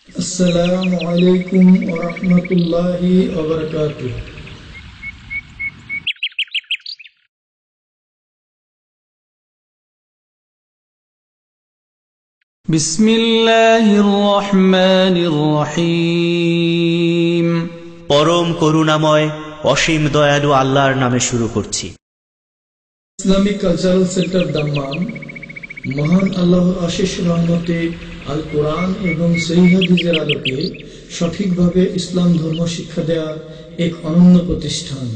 السلام عليكم ورحمة الله وبركاته. بسم الله الرحمن الرحيم. পরম করুণাময় অসীম দয়ালু আল্লাহর নামে শুরু করছি। ইসলামিক কালচারাল সেন্টার দাম্মাম মহান আল্লাহর অশেষ রহমতে আল কোরআন এবং সহিহ হাদিসের আলোকে সঠিকভাবে ইসলাম ধর্ম শিক্ষা দেওয়া এক অনন্য প্রতিষ্ঠান।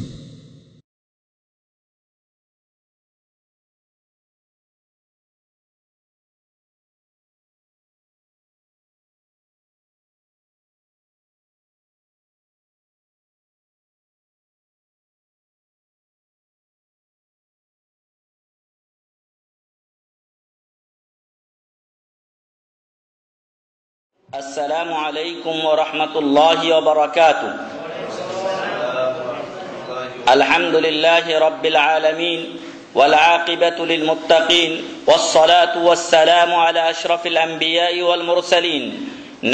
السلام عليكم ورحمة الله وبركاته. الحمد لله رب العالمين والعاقبة للمتقين والصلاة والسلام على أشرف الأنبياء والمرسلين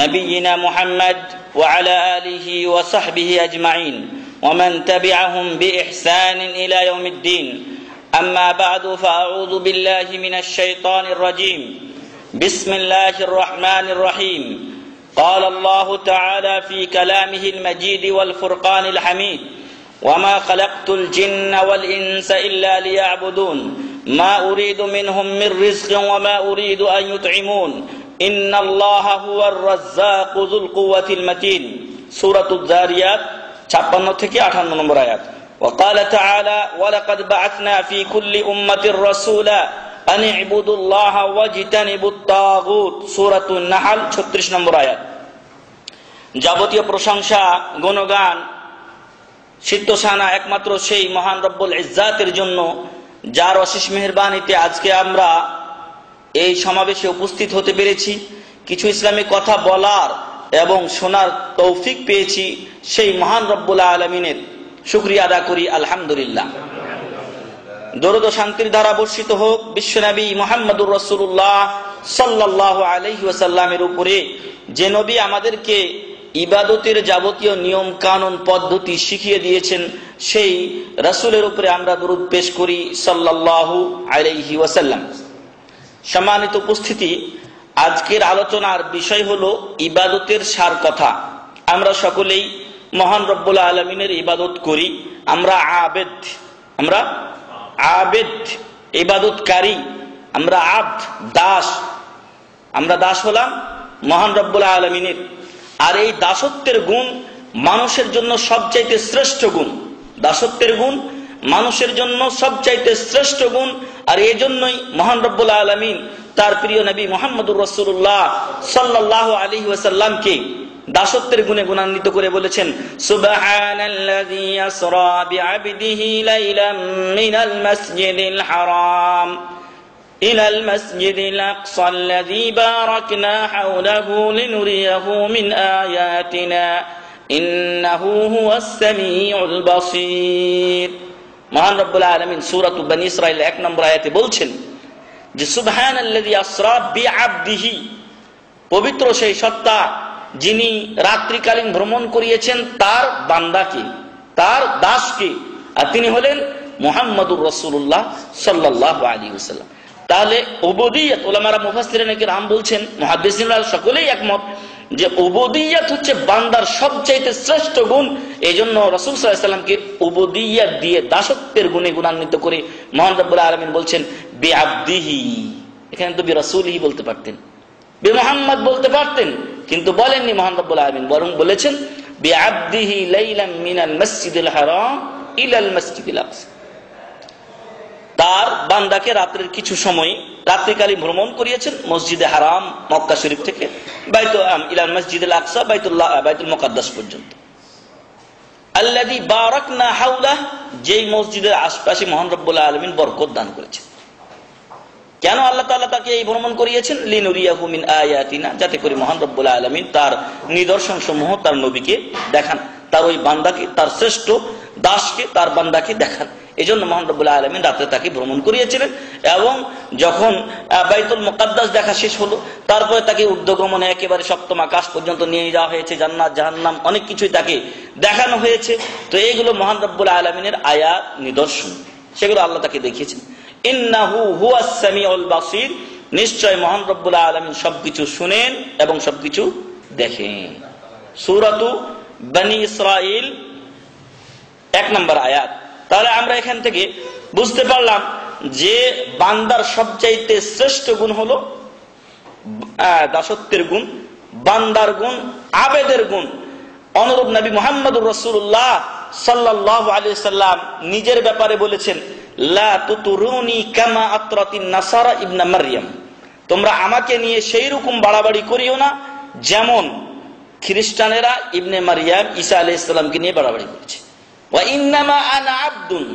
نبينا محمد وعلى آله وصحبه أجمعين ومن تبعهم بإحسان إلى يوم الدين. أما بعد فأعوذ بالله من الشيطان الرجيم. بسم الله الرحمن الرحيم. قال الله تعالى في كلامه المجيد والفرقان الحميد: وما خلقت الجن والإنس إلا ليعبدون ما أريد منهم من رزق وما أريد أن يطعمون إن الله هو الرزاق ذو القوة المتين. سورة الذاريات 56 থেকে 58 নম্বর আয়াত. وقال تعالى: ولقد بعثنا في كل أمة رسولا أن اعبدوا الله واجتنبوا الطاغوت. سورة النحل 36 নম্বর আয়াত. যাবতীয় প্রশংসা, গুণগান, সিদ্ধসানা একমাত্র সেই মহান রব্বুল ইজ্জাতের জন্য, যার অশেষ মেহেরবানিতে আজকে আমরা এই সমাবেশে উপস্থিত হতে পেরেছি, কিছু ইসলামিক কথা বলার এবং শোনার তৌফিক পেয়েছি। সেই মহান রব্বুল আলামিনের শুকরিয়া আদা করি আলহামদুলিল্লাহ। দরুদ ও শান্তির ধারা বর্ষিত হোক বিশ্বনবী মুহাম্মদুর রাসূলুল্লাহ সাল্লাল্লাহু আলাইহি ওয়াসাল্লামের উপরে, যে নবী আমাদেরকে ইবাদতের যাবতীয় নিয়ম কানুন পদ্ধতি শিখিয়ে দিয়েছেন, সেই রাসূলের উপরে আমরা দরুদ পেশ করি সাল্লাল্লাহু আলাইহি ওয়াসাল্লাম। সম্মানিত উপস্থিতি, আজকের আলোচনার বিষয় হলো ইবাদতের সার কথা। আমরা সকলেই মহান রব্বুল আলামিনের ইবাদত করি। আমরা আবেদ, ইবাদতকারী, আমরা আব্দ, দাস। আমরা দাস হলাম মহান রব্বুল আলামিনের। আর এই দাসত্বের গুণ মানুষের জন্য সবচাইতে শ্রেষ্ঠ গুণ। দাসত্বের গুণ মানুষের জন্য সবচাইতে শ্রেষ্ঠ গুণ। আর এই জন্যই মহান রব্বুল আলামিন তার প্রিয় নবী মুহাম্মদুর রাসূলুল্লাহ সাল্লাল্লাহু আলাইহি ওয়াসাল্লামকে দাসত্বের গুণে গুণান্বিত করে বলেছেন: সুবহানাল্লাযী আসরা বিআবদিহি লাইলাম মিনাল মাসজিদিল হারাম ইলাল মাসজিদিল আকসাল্লাযী বারাকনা হাওলাহু লিনুরিয়াহু মিন আয়াতিনা ইন্নাহু হুয়াস সামিউল বাসীর। মহান রব্বুল আলামিন সূরা বনী ইসরাঈল 1 নম্বর আয়াতে বলছেন যে সুবহানাল্লাযী আসরা বিআবদিহি, পবিত্র সেই সত্তা যিনি রাত্রিকালীন ভ্রমণ করিয়েছেন তার বান্দাকে, তার দাসকে, আর তিনি হলেন মুহাম্মদুর রাসূলুল্লাহ সাল্লাল্লাহু আলাইহি ওয়াসাল্লাম। তাহলে উবুদিয়ত, উলামারা মুফাসসিরিন কিরাম বলছেন, মুহাদ্দিসিনরা সকলেই একমত যে উবুদিয়ত হচ্ছে বান্দার সবচেয়ে শ্রেষ্ঠ গুণ। এইজন্য রাসূল সাল্লাল্লাহু আলাইহি ওয়াসাল্লামকে উবুদিয়ত দিয়ে দাসত্বের গুণে গুণান্বিত করে মহান রব্বুল আলামিন বলছেন বিআবদিহি। এখানে তো বিরাসূলিহি বলতে পারতেন, বিমুহাম্মদ বলতে পারতেন, কিন্তু বলেননি মহান রব্বুল আলামিন, বরং বলেছেন বিআবদিহি লাইলাম মিনাল মাসজিদিল হারাম ইলাল মাসজিদিল আকসা। তার বান্দাকে রাত্রের কিছু সময় রাত্রিকালীন ভ্রমণ করিয়েছেন মসজিদে হারাম মক্কা শরীফ থেকে ইলাল মাসজিদিল আকসা বাইতুল মুকাদ্দাস পর্যন্ত। আল্লাযী বারাকনা হাওলাহু, যেই মসজিদের আশপাশে মহান রব্বুল আলামিন বরকত দান করেছেন। কেন আল্লাহ তাআলা তাকে এই ভ্রমণ করিয়েছেন? লিনুরিয়াহু মিন আয়াতিনা, যাতে করে মহান রব্বুল আলামিন তার নিদর্শন সমূহ তার নবীকে দেখান, তার ওই বান্দাকে, তার শ্রেষ্ঠ দাসকে, তার বান্দাকে দেখান। এই জন্য মহান রব্বুল আলামিন রাতে তাকে ভ্রমণ করিয়েছিলেন। এবং যখন বাইতুল মুকাদ্দাস দেখা শেষ হলো, তারপরে তাকে ঊর্ধ্বগমনে একেবারে সপ্তম আকাশ পর্যন্ত নিয়ে যাওয়া হয়েছে, জান্নাত জাহান্নাম অনেক কিছুই তাকে দেখানো হয়েছে। তো এইগুলো মহান রব্বুল আলামিনের আয়াত, নিদর্শন, সেগুলো আল্লাহ তাকে দেখিয়েছেন। ইন্নাহু হুয়াস সামিউল বাসীর, নিশ্চয় মহান রব্বুল আলামিন সবকিছু শুনেন এবং সবকিছু দেখেন। সূরাতু বনী ইসরাঈল 1 নম্বর আয়াত। তাহলে আমরা এখান থেকে বুঝতে পারলাম যে বান্দার সবচাইতে শ্রেষ্ঠ গুণ হলো দাসত্বের গুণ, বান্দার গুণ, আবেদের গুণ। অনুরূপ নবী মুহাম্মদুর রাসূলুল্লাহ সাল্লাল্লাহু আলাইহি সাল্লাম নিজের ব্যাপারে বলেছেন, লা তুতুরুনি কামা আতরাতিন নাসারা ইবনে মারইয়াম, তোমরা আমাকে নিয়ে সেই রকম বাড়াবাড়ি করিও না যেমন খ্রিস্টানেরা ইবনে মারইয়াম ঈসা আলাইহিস সালামকে নিয়ে বাড়াবাড়ি করেছে। ওয়া ইন্নামা আনা আবদুন,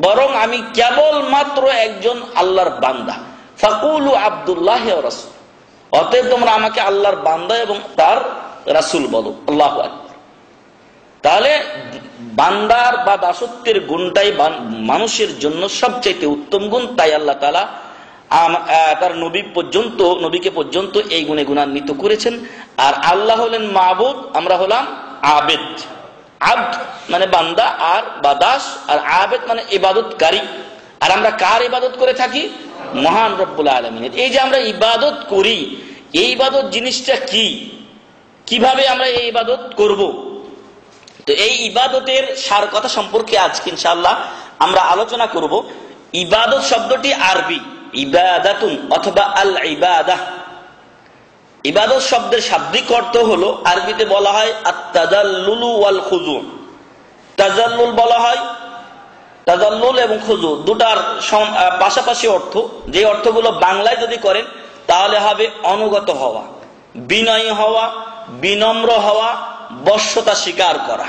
বরং আমি কেবল মাত্র একজন আল্লাহর বান্দা। ফাকুলু আব্দুল্লাহি ওয়া রাসূল, অতএব তোমরা আমাকে আল্লাহর বান্দা এবং তার রাসূল বলো। আল্লাহু আকবার। তাহলে বান্দার বা দাসত্বের গুণটাই মানুষের জন্য সবচেয়ে উত্তম গুণ। তাই আল্লাহ তাআলা তার নবীকে পর্যন্ত এই গুণে গুণান্বিত করেছেন। আর আল্লাহ হলেন মাবুদ, আমরা হলাম আবেদ। আব্দ মানে বান্দা আর দাস, আর আবেদ মানে ইবাদতকারী। আর আমরা কার ইবাদত করে থাকি? মহান রব্বুল আলামিনের। এই যে আমরা ইবাদত করি, এই ইবাদত জিনিসটা কি, কিভাবে আমরা এই ইবাদত করব, তো এই ইবাদতের সার কথা সম্পর্কে আজকে ইনশাআল্লাহ আমরা আলোচনা করব। ইবাদত শব্দটি আরবি ইবাদাতুন অথবা আল ইবাদাহ। ইবাদত শব্দের শাব্দিক অর্থ হলো, আরবিতে বলা হয় আত-তাযাল্লুলু ওয়াল খুযু। তাযাল্লুল বলা হয়, তাযাল্লুল এবং খুযু দুটার পাশাপাশি অর্থ। যে অর্থগুলো বাংলায় যদি করেন তাহলে হবে অনুগত হওয়া, বিনয়ী হওয়া, বিনম্র হওয়া, বশ্যতা স্বীকার করা।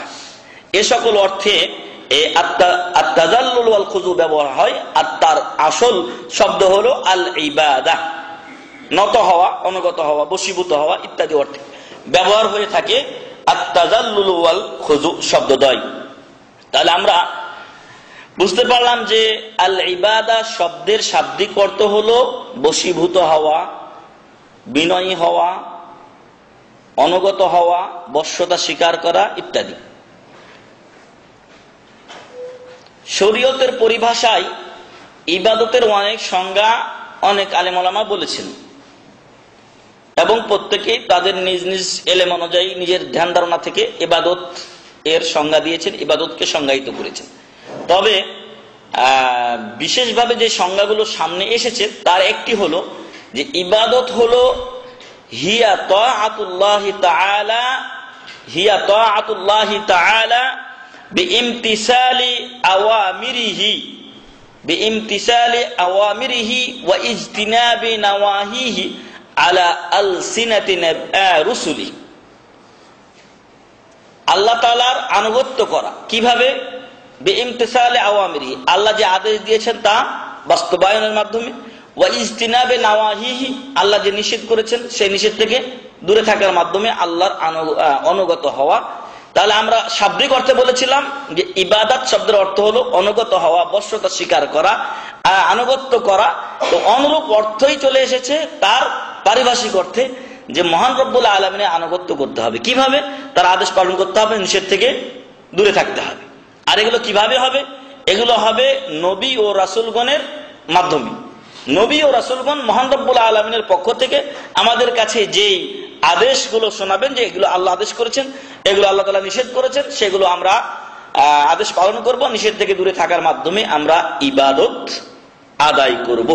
এ সকল অর্থে আত-তাযাল্লুল ওয়াল খুযু ব্যবহার হয়। আর তার আসল শব্দ হলো আল ইবাদাহ, নত হওয়া, অনুগত হওয়া, বশীভূত হওয়া ইত্যাদি অর্থে ব্যবহার হয়ে থাকে আত-তাযাল্লুল ওয়াল খুযু শব্দদ্বয়। তাহলে আমরা বুঝতে পারলাম যে আল ইবাদা শব্দের শাব্দিক অর্থ হলো বশীভূত হওয়া, বিনয়ী হওয়া, অনুগত হওয়া, বশ্যতা স্বীকার করা ইত্যাদি। শরীয়তের পরিভাষায় ইবাদতের অনেক সংজ্ঞা অনেক আলেম ওলামা বলেছেন এবং প্রত্যেকেই তাদের নিজ নিজ এলেম অনুযায়ী নিজের ধ্যান ধারণা থেকে ইবাদত এর সংজ্ঞা দিয়েছেন, ইবাদতকে সংজ্ঞায়িত করেছেন। তবে বিশেষভাবে যে সংজ্ঞাগুলো সামনে এসেছে তার একটি হলো যে ইবাদত হলো হিয়া তাআতুল্লাহি তাআলা, হিয়া তাআতুল্লাহি তাআলা বিইমতিসালি আওয়ামিরিহি, বিইমতিসালি আওয়ামিরিহি ওয়া ইজতিনাবি নাওয়াহিহি আলা আলসিনাতি রুসুলি। আল্লাহ তাআলার আনুগত্য করা কিভাবে? বিইমতিসালি আওয়ামিরিহি, আল্লাহ যে আদেশ দিয়েছেন তা বাস্তবায়নের মাধ্যমে, ওয়া ইজতিনাবি নাওয়াহিহি, আল্লাহ যে নিষেধ করেছেন সেই নিষেধ থেকে দূরে থাকার মাধ্যমে আল্লাহর অনুগত হওয়া। তাহলে আমরা শাব্দিক অর্থে বলেছিলাম যে ইবাদত শব্দের অর্থ হলো অনুগত হওয়া, বশ্যতা স্বীকার করা, আনুগত্য করা। তো অনুরূপ অর্থই চলে এসেছে তার পারিভাষিক অর্থে যে মহান রব্বুল আলামিনের আনুগত্য করতে হবে। কিভাবে? তার আদেশ পালন করতে হবে, নিষেধ থেকে দূরে থাকতে হবে। আর এগুলো কিভাবে হবে? এগুলো হবে নবী ও রাসূলগণের মাধ্যমে। নবী ও রাসূলগণ মহান রব্বুল আলামিনের পক্ষ থেকে আমাদের কাছে যেই আদেশগুলো শোনাবেন যে এগুলো আল্লাহ আদেশ করেছেন, এগুলো আল্লাহ তাআলা নিষেধ করেছেন, সেগুলো আমরা আদেশ পালন করব, নিষেধ থেকে দূরে থাকার মাধ্যমে আমরা ইবাদত আদায় করব।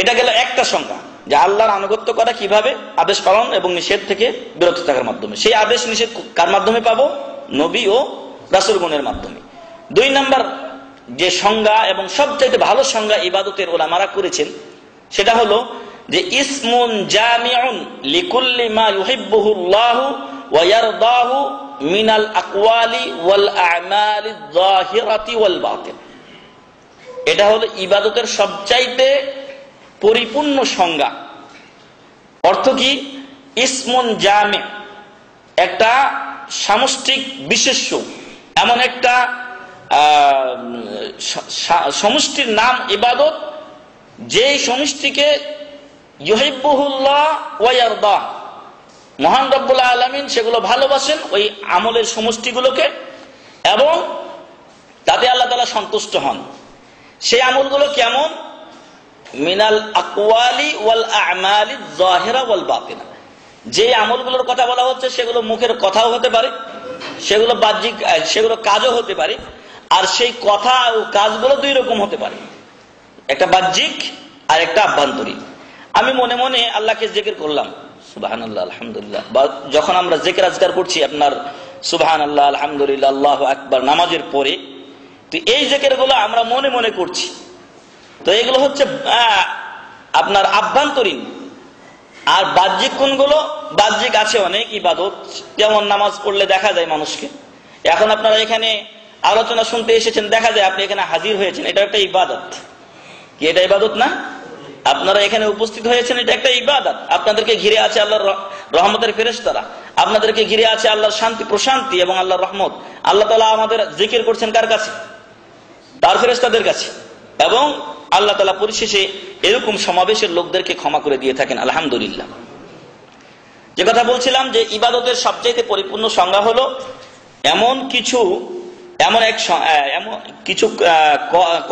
এটা গেল একটা সংজ্ঞা যে আল্লাহর আনুগত্য করা কিভাবে, আদেশ পালন এবং নিষেধ থেকে বিরত থাকার মাধ্যমে। সেই আদেশ নিষেধ কার মাধ্যমে পাবো? নবী ও রাসূলগণের মাধ্যমে। 2 নম্বর যে সংজ্ঞা এবং সবচেয়ে ভালো সংজ্ঞা ইবাদতের ওলামারা করেছেন সেটা হলো যে ইসমুন জামিউন লিকুল্লি মা ইউহিব্বুহুল্লাহু ওয়া ইয়ারদাহু মিনাল আকওয়ালি ওয়াল আ'মালিয যাহিরাতি ওয়াল বাতিন। এটা হলো ইবাদতের সবচাইতে পরিপূর্ণ সংজ্ঞা। অর্থ কি? ইসমুন জামি, একটা সামষ্টিক বিশেষ্য, এমন একটা সমষ্টির নাম ইবাদত, যেই সমষ্টিকে ইউহিব্বুহুল্লাহ ওয়া ইয়ারদাহ, মহান রব্বুল আলামিন সেগুলো ভালোবাসেন, ওই আমলের সমষ্টিগুলোকে, এবং তাতে আল্লাহ তাআলা সন্তুষ্ট হন। সেই আমলগুলো কেমন? মিনাল আকওয়ালি ওয়াল আ'মালি যাহিরা ওয়াল বাতিনা। যে আমলগুলোর কথা বলা হচ্ছে সেগুলো মুখের কথাও হতে পারে, সেগুলো বাহ্যিক, সেগুলো কাজও হতে পারে। আর সেই কথা ও কাজগুলো দুই রকম হতে পারে, একটা বাহ্যিক আর একটা আভ্যন্তরীণ। আমি মনে মনে আল্লাহকে জিকির করলাম, সুবহানাল্লাহ আলহামদুলিল্লাহ, বা যখন আমরা জিকির আজকার করছি আপনার সুবহানাল্লাহ আলহামদুলিল্লাহ আল্লাহু আকবার নামাজের পরে, তো এই জিকিরগুলো আমরা মনে মনে করছি। তো এগুলো হচ্ছে আপনার আভ্যন্তরীণ। আর বাহ্যিক কোনগুলো? বাহ্যিক আছে অনেক ইবাদত, যেমন নামাজ পড়লে দেখা যায় মানুষকে। এখন আপনারা এখানে আলোচনা শুনতে এসেছেন, দেখা যায় আপনি এখানে হাজির হয়েছেন, এটা একটা ইবাদত। কি এটা ইবাদত না? আপনারা এখানে উপস্থিত হয়েছেন, এটা একটা ইবাদত। আপনাদেরকে ঘিরে আছে আল্লাহর রহমতের ফেরেশতারা, আপনাদেরকে ঘিরে আছে আল্লাহর শান্তি প্রশান্তি এবং আল্লাহর রহমত। আল্লাহ তাআলা আমাদের জিকির করছেন কার কাছে? তার ফেরেশতাদের কাছে। এবং আল্লাহ তাআলা পরিশেষে এরকম সমাবেশের লোকদেরকে ক্ষমা করে দিয়ে থাকেন, আলহামদুলিল্লাহ। যে কথা বলছিলাম যে ইবাদতের সবচেয়ে পরিপূর্ণ সংজ্ঞা হলো এমন কিছু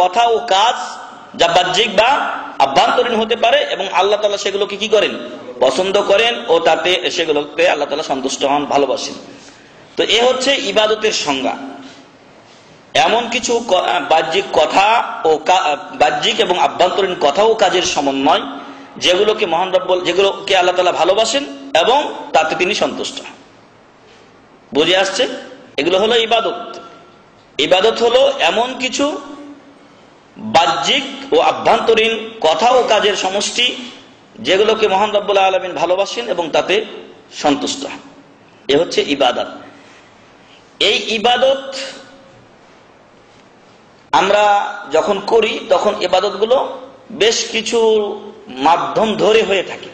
কথা ও কাজ যা বাহ্যিক বা আভ্যন্তরীণ হতে পারে, এবং আল্লাহ তাআলা সেগুলোকে কি করেন? পছন্দ করেন, ও তাতে সেগুলোকে আল্লাহ তাআলা সন্তুষ্ট হন, ভালোবাসেন। তো এ হচ্ছে ইবাদতের সংজ্ঞা। এমন কিছু বাহ্যিক কথা ও বাহ্যিক এবং আভ্যন্তরীণ কথা ও কাজের সমন্বয়, যেগুলোকে মহান রব্বুল, যেগুলোকে আল্লাহ তাআলা ভালোবাসেন এবং তাতে তিনি সন্তুষ্ট হন। বুঝে আসছে? এগুলো হলো ইবাদত। ইবাদত হলো এমন কিছু বাহ্যিক ও আভ্যন্তরীণ কথা ও কাজের সমষ্টি, যেগুলোকে মহান রব্বুল আলামিন ভালোবাসেন এবং তাতে সন্তুষ্ট হন। এ হচ্ছে ইবাদত। এই ইবাদত আমরা যখন করি তখন ইবাদতগুলো বেশ কিছু মাধ্যম ধরে হয়ে থাকে।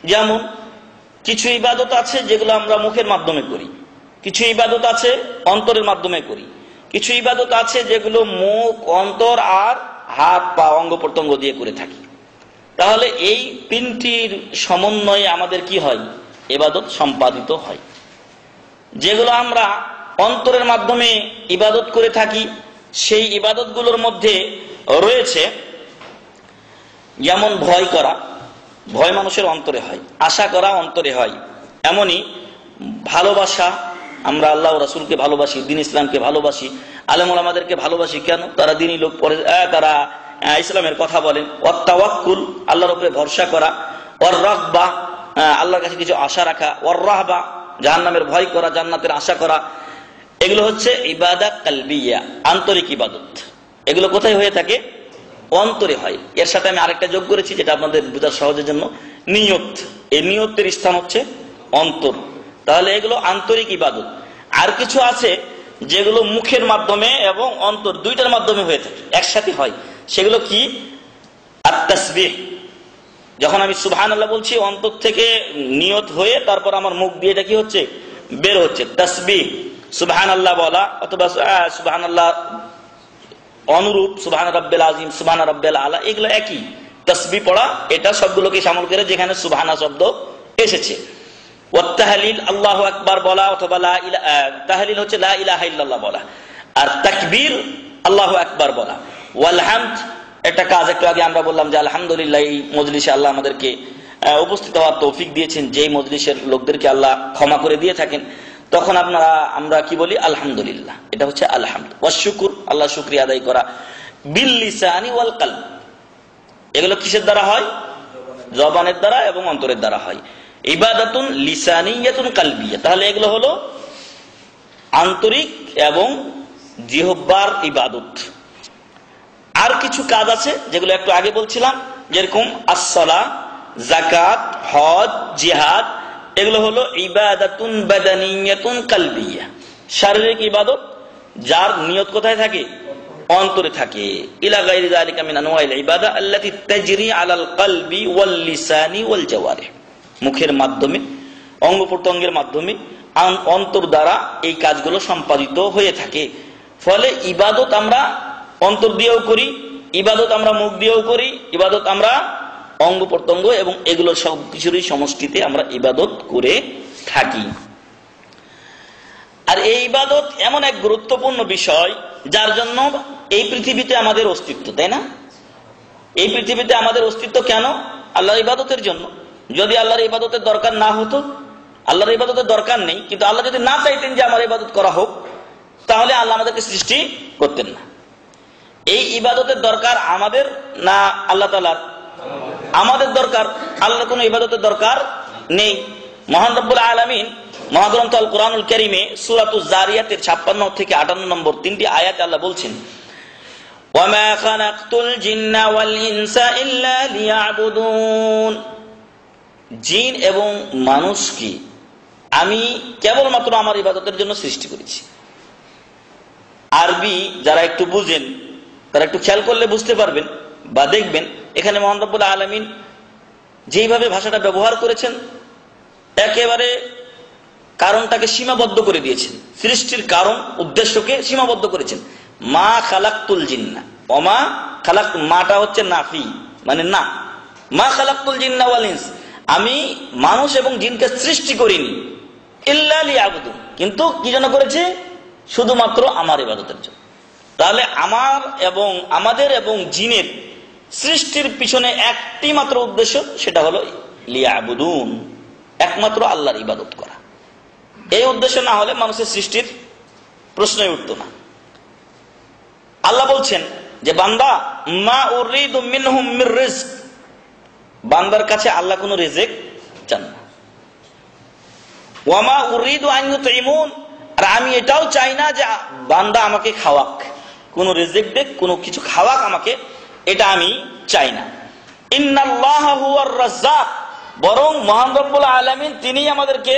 যেমন কিছু ইবাদত আছে যেগুলো আমরা মুখের মাধ্যমে করি, কিছু ইবাদত আছে অন্তরের মাধ্যমে করি, কিছু ইবাদত আছে যেগুলো মুখ, অন্তর আর হাত পা অঙ্গ প্রত্যঙ্গ দিয়ে করে থাকি। তাহলে এই তিনটির সমন্বয়ে আমাদের কি হয়? ইবাদত সম্পাদিত হয়। যেগুলো আমরা অন্তরের মাধ্যমে ইবাদত করে থাকি, সেই ইবাদতগুলোর মধ্যে রয়েছে যেমন ভয় করা, ভয় মানুষের অন্তরে হয়, আশা করা অন্তরে হয়। এমনই ভালোবাসা, আমরা আল্লাহ ও রাসূলকে ভালোবাসি, দ্বীন ইসলামকে ভালোবাসি, আলেম ওলামাদেরকে ভালোবাসি। কেন? তারা দ্বীনী লোক, পড়ে তারা ইসলামের কথা বলেন। ওয়াত তাওয়াক্কুল, আল্লাহর উপরে ভরসা করা। ওয়ার রাগবা, আল্লাহর কাছে কিছু আশা রাখা। ওয়ার রাহবা, জাহান্নামের ভয় করা, জান্নাতের আশা করা। এগুলো হচ্ছে ইবাদত কালবিয়া, আন্তরিক ইবাদত। এগুলো কোথায় হয়ে থাকে? অন্তরে হয়। এর সাথে আমি আরেকটা যোগ করেছি, যেটা আপনাদের বোঝার সহজের জন্য, নিয়ত। এই নিয়তের স্থান হচ্ছে অন্তর। তাহলে এগুলো আন্তরিক ইবাদত। আর কিছু আছে যেগুলো মুখের মাধ্যমে এবং অন্তর দুইটার মাধ্যমে হয়ে থাকে, একসাথে হয়। সেগুলো কি? আত-তাসবিহ। যখন আমি সুবহানাল্লাহ বলছি, অন্তর থেকে নিয়ত হয়ে তারপর আমার মুখ দিয়ে এটা কি হচ্ছে? বের হচ্ছে। তাসবিহ, সুবহানাল্লাহ বলা, অথবা সুবহানাল্লাহ অনুরূপ সুবহান রাব্বিল আযীম, সুবহান রাব্বিল আলা, এগুলো একই। তাসবিহ পড়া, এটা সবগুলোকে শামিল করে যেখানে সুবহানা শব্দ এসেছে। ওয়াত তাহলিল, আল্লাহু আকবার বলা, অথবা তাহলিল হচ্ছে লা ইলাহা ইল্লাল্লাহ বলা। আর তাকবীর, আল্লাহু আকবার বলা। ওয়াল হামদ, একটা কাজ একটু আগে আমরা বললাম যে আলহামদুলিল্লাহ, এই মজলিসে আল্লাহ আমাদেরকে উপস্থিত হওয়ার তৌফিক দিয়েছেন। যেই মজলিসের লোকদেরকে আল্লাহ ক্ষমা করে দিয়ে থাকেন, তখন আমরা কি বলি? আলহামদুলিল্লাহ। এটা হচ্ছে আলহামদ। ওয়াশ শুকর, আল্লাহ শুকরিয়া আদায় করা। বিল লিসানি ওয়াল কলব, এগুলো কিসের দ্বারা হয়? জবানের দ্বারা এবং অন্তরের দ্বারা হয়। ইবাদাতুন লিসানিয়াতুন কলবিয়া, তাহলে এগুলো হলো আন্তরিক এবং জিহ্বার ইবাদত। আর কিছু কাজ আছে যেগুলো একটু আগে বলছিলাম, যেরকম আসসালাহ, যাকাত, হজ, জিহাদ, এগুলো হলো ইবাদাতুন বাদানিয়াতুন কলবিয়া, শারীরিক ইবাদত, যার নিয়ত কোথায় থাকে? অন্তরে থাকে। ইলা গায়রি যালিকা মিন আনওয়াইল ইবাদা আল্লাতী তাজরি আলাল কলবি ওয়াল লিসানি ওয়াল জাওয়ারিহ, মুখের মাধ্যমে, অঙ্গ প্রত্যঙ্গের মাধ্যমে, অন্তর দ্বারা এই কাজগুলো সম্পাদিত হয়ে থাকে। ফলে ইবাদত আমরা অন্তর দিয়েও করি, ইবাদত আমরা মুখ দিয়েও করি, ইবাদত আমরা অঙ্গ প্রত্যঙ্গ এবং এগুলো সব কিছুরই সমষ্টিতে আমরা ইবাদত করে থাকি। আর এই ইবাদত এমন এক গুরুত্বপূর্ণ বিষয় যার জন্য এই পৃথিবীতে আমাদের অস্তিত্ব, তাই না? এই পৃথিবীতে আমাদের অস্তিত্ব কেন? আল্লাহর ইবাদতের জন্য। যদি আল্লাহর ইবাদতের দরকার না হতো, আল্লাহর ইবাদতের দরকার নেই, কিন্তু আল্লাহ যদি না চাইতেন যে আমার ইবাদত করা হোক, তাহলে আল্লাহ আমাদেরকে সৃষ্টি করতেন না। এই ইবাদতের দরকার আমাদের না আল্লাহ তাআলার? আমাদের দরকার। আল্লাহর কোনো ইবাদতের দরকার নেই। মহান রব্বুল আলামিন মহাগ্রন্থ আল কোরআনুল কারীমে সূরাতুজ জারিয়াতের 56 থেকে 58 নম্বর 3টি আয়াতে আল্লাহ বলছেন, ওয়ামা খালাকতুল জিন্না ওয়াল ইনসা ইল্লা লিয়াবুদুন, জিন এবং মানুষকে আমি কেবলমাত্র আমার ইবাদতের জন্য সৃষ্টি করেছি। আরবি যারা একটু বুঝেন তারা একটু খেয়াল করলে বুঝতে পারবেন বা দেখবেন, এখানে মহান রব্বুল আলামিন যেইভাবে ভাষাটা ব্যবহার করেছেন একেবারে কারণটাকে সীমাবদ্ধ করে দিয়েছেন। সৃষ্টির কারণ উদ্দেশ্যকে সীমাবদ্ধ করেছেন। মা খালাকতুল জিন্না, ওমা খালাক, মাটা হচ্ছে নাফি, মানে না। মা খালাকতুল জিন্না ওয়াল ইনস, আমি মানুষ এবং জিনকে সৃষ্টি করিনি, ইল্লা লিয়াবুদুন, কিন্তু কি জন্য করেছে? শুধুমাত্র আমার ইবাদতের জন্য। তাহলে আমার এবং আমাদের এবং জিনের সৃষ্টির পিছনে একটি মাত্র উদ্দেশ্য, সেটা হলো লিয়াবুদুন, একমাত্র আল্লাহর ইবাদত করা। এই উদ্দেশ্য না হলে মানুষের সৃষ্টির প্রশ্নই উঠতো না। আল্লাহ বলছেন যে বান্দা, মা উরিদু মিনহুম মির রিজক, বান্দার কাছে আল্লাহ কোনো রিজিক চান না। ওয়া মা উরিদু আন ইউতঈমুন, আর আমি এটাও চাই না যে বান্দা আমাকে খাওয়াক, কোনো রিজিক দেখ, কোনো কিছু খাওয়াক আমাকে, এটা আমি চাই না। ইন্নাল্লাহা হুয়ার রাজ্জাক, বরং মহান রব্বুল আলামিন তিনিই আমাদেরকে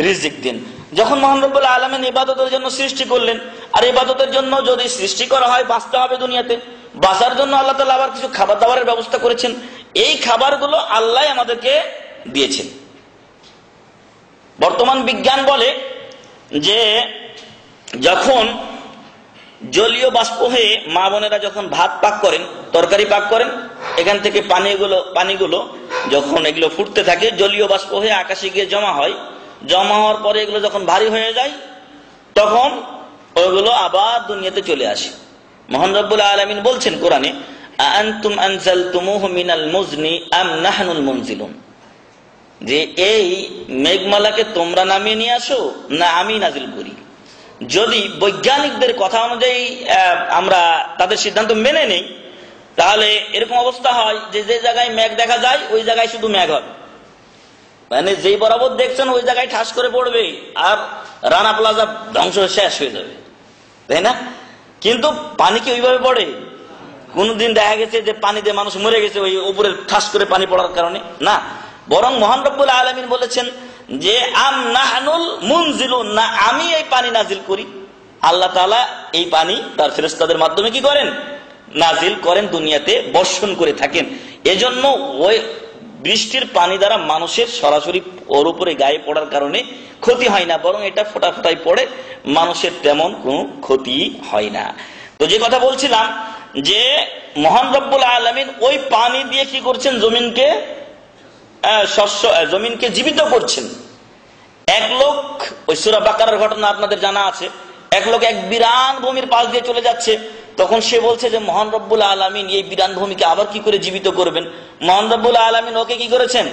রিজিক দেন। যখন মহান রব্বুল আলামিন ইবাদতের জন্য সৃষ্টি করলেন, আর ইবাদতের জন্য যদি সৃষ্টি করা হয় বাঁচতে হবে দুনিয়াতে, বাঁচার জন্য আল্লাহ তাআলা আবার কিছু খাবার দাবারের ব্যবস্থা করেছেন। এই খাবারগুলো আল্লাহ আমাদেরকে দিয়েছেন। বর্তমান বিজ্ঞান বলে যে যখন জলীয় বাষ্প হয়ে মা বোনেরা যখন ভাত পাক করেন, তরকারি পাক করেন, এখান থেকে পানিগুলো যখন এগুলো ফুটতে থাকে, জলীয় বাষ্প হয়ে আকাশে গিয়ে জমা হয়, জমা হওয়ার পরে এগুলো যখন ভারী হয়ে যায়, তখন ওইগুলো আবার দুনিয়াতে চলে আসে। মহান রব্বুল আলামিন বলছেন কোরআনে, আনতুম আনজালতুমুহু মিনাল মুজনি আম নাহনুল মুনজিলুন, যে এই মেঘমালাকে তোমরা নামিয়ে নিয়ে আসো না আমি নাজিল করি। যদি বৈজ্ঞানিকদের কথা অনুযায়ী আমরা তাদের সিদ্ধান্ত মেনে নেই, তাহলে এরকম অবস্থা হয় যে যে জায়গায় মেঘ দেখা যায় ওই জায়গায় শুধু মেঘ হবে, মানে যেই বরাবর দেখছেন ওই জায়গায় ঠাস করে পড়বে আর রানা প্লাজা ধ্বংস শেষ হয়ে যাবে, তাই না? কিন্তু পানি কি ওইভাবে পড়ে? কোনদিন দেখা গেছে যে পানিতে মানুষ মরে গেছে ওই উপরে ঠাস করে পানি পড়ার কারণে? না, বরং মহান রব্বুল আলামিন বলেছেন যে আম নাহনুল মুনজিলুন, না আমি এই পানি নাজিল করি। আল্লাহ তাআলা এই পানি তার ফেরেশতাদের মাধ্যমে কি করেন? নাজিল করেন, দুনিয়াতে বর্ষণ করে থাকেন। এজন্য ওই বৃষ্টির পানি দ্বারা মানুষের সরাসরি ওর উপরে গায়ে পড়ার কারণে ক্ষতি হয় না, বরং এটা ফোঁটা ফোঁটায় পড়ে, মানুষের তেমন কোনো ক্ষতি হয় না। তো যে কথা বলছিলাম যে মহান রব্বুল আলামিন ওই পানি দিয়ে কি করছেন? জমিনকে জীবিত করছেন। এক লোক, ওই সূরা বাকারার ঘটনা আপনাদের জানা আছে, এক লোক এক বিরান ভূমির পাশ দিয়ে চলে যাচ্ছে, তখন সে বলছে যে মহান রব্বুল আলামিন এই বিরান ভূমিকে আবার কি করে জীবিত করবেন? মহান রব্বুল আলামিন ওকে কি করেছেন?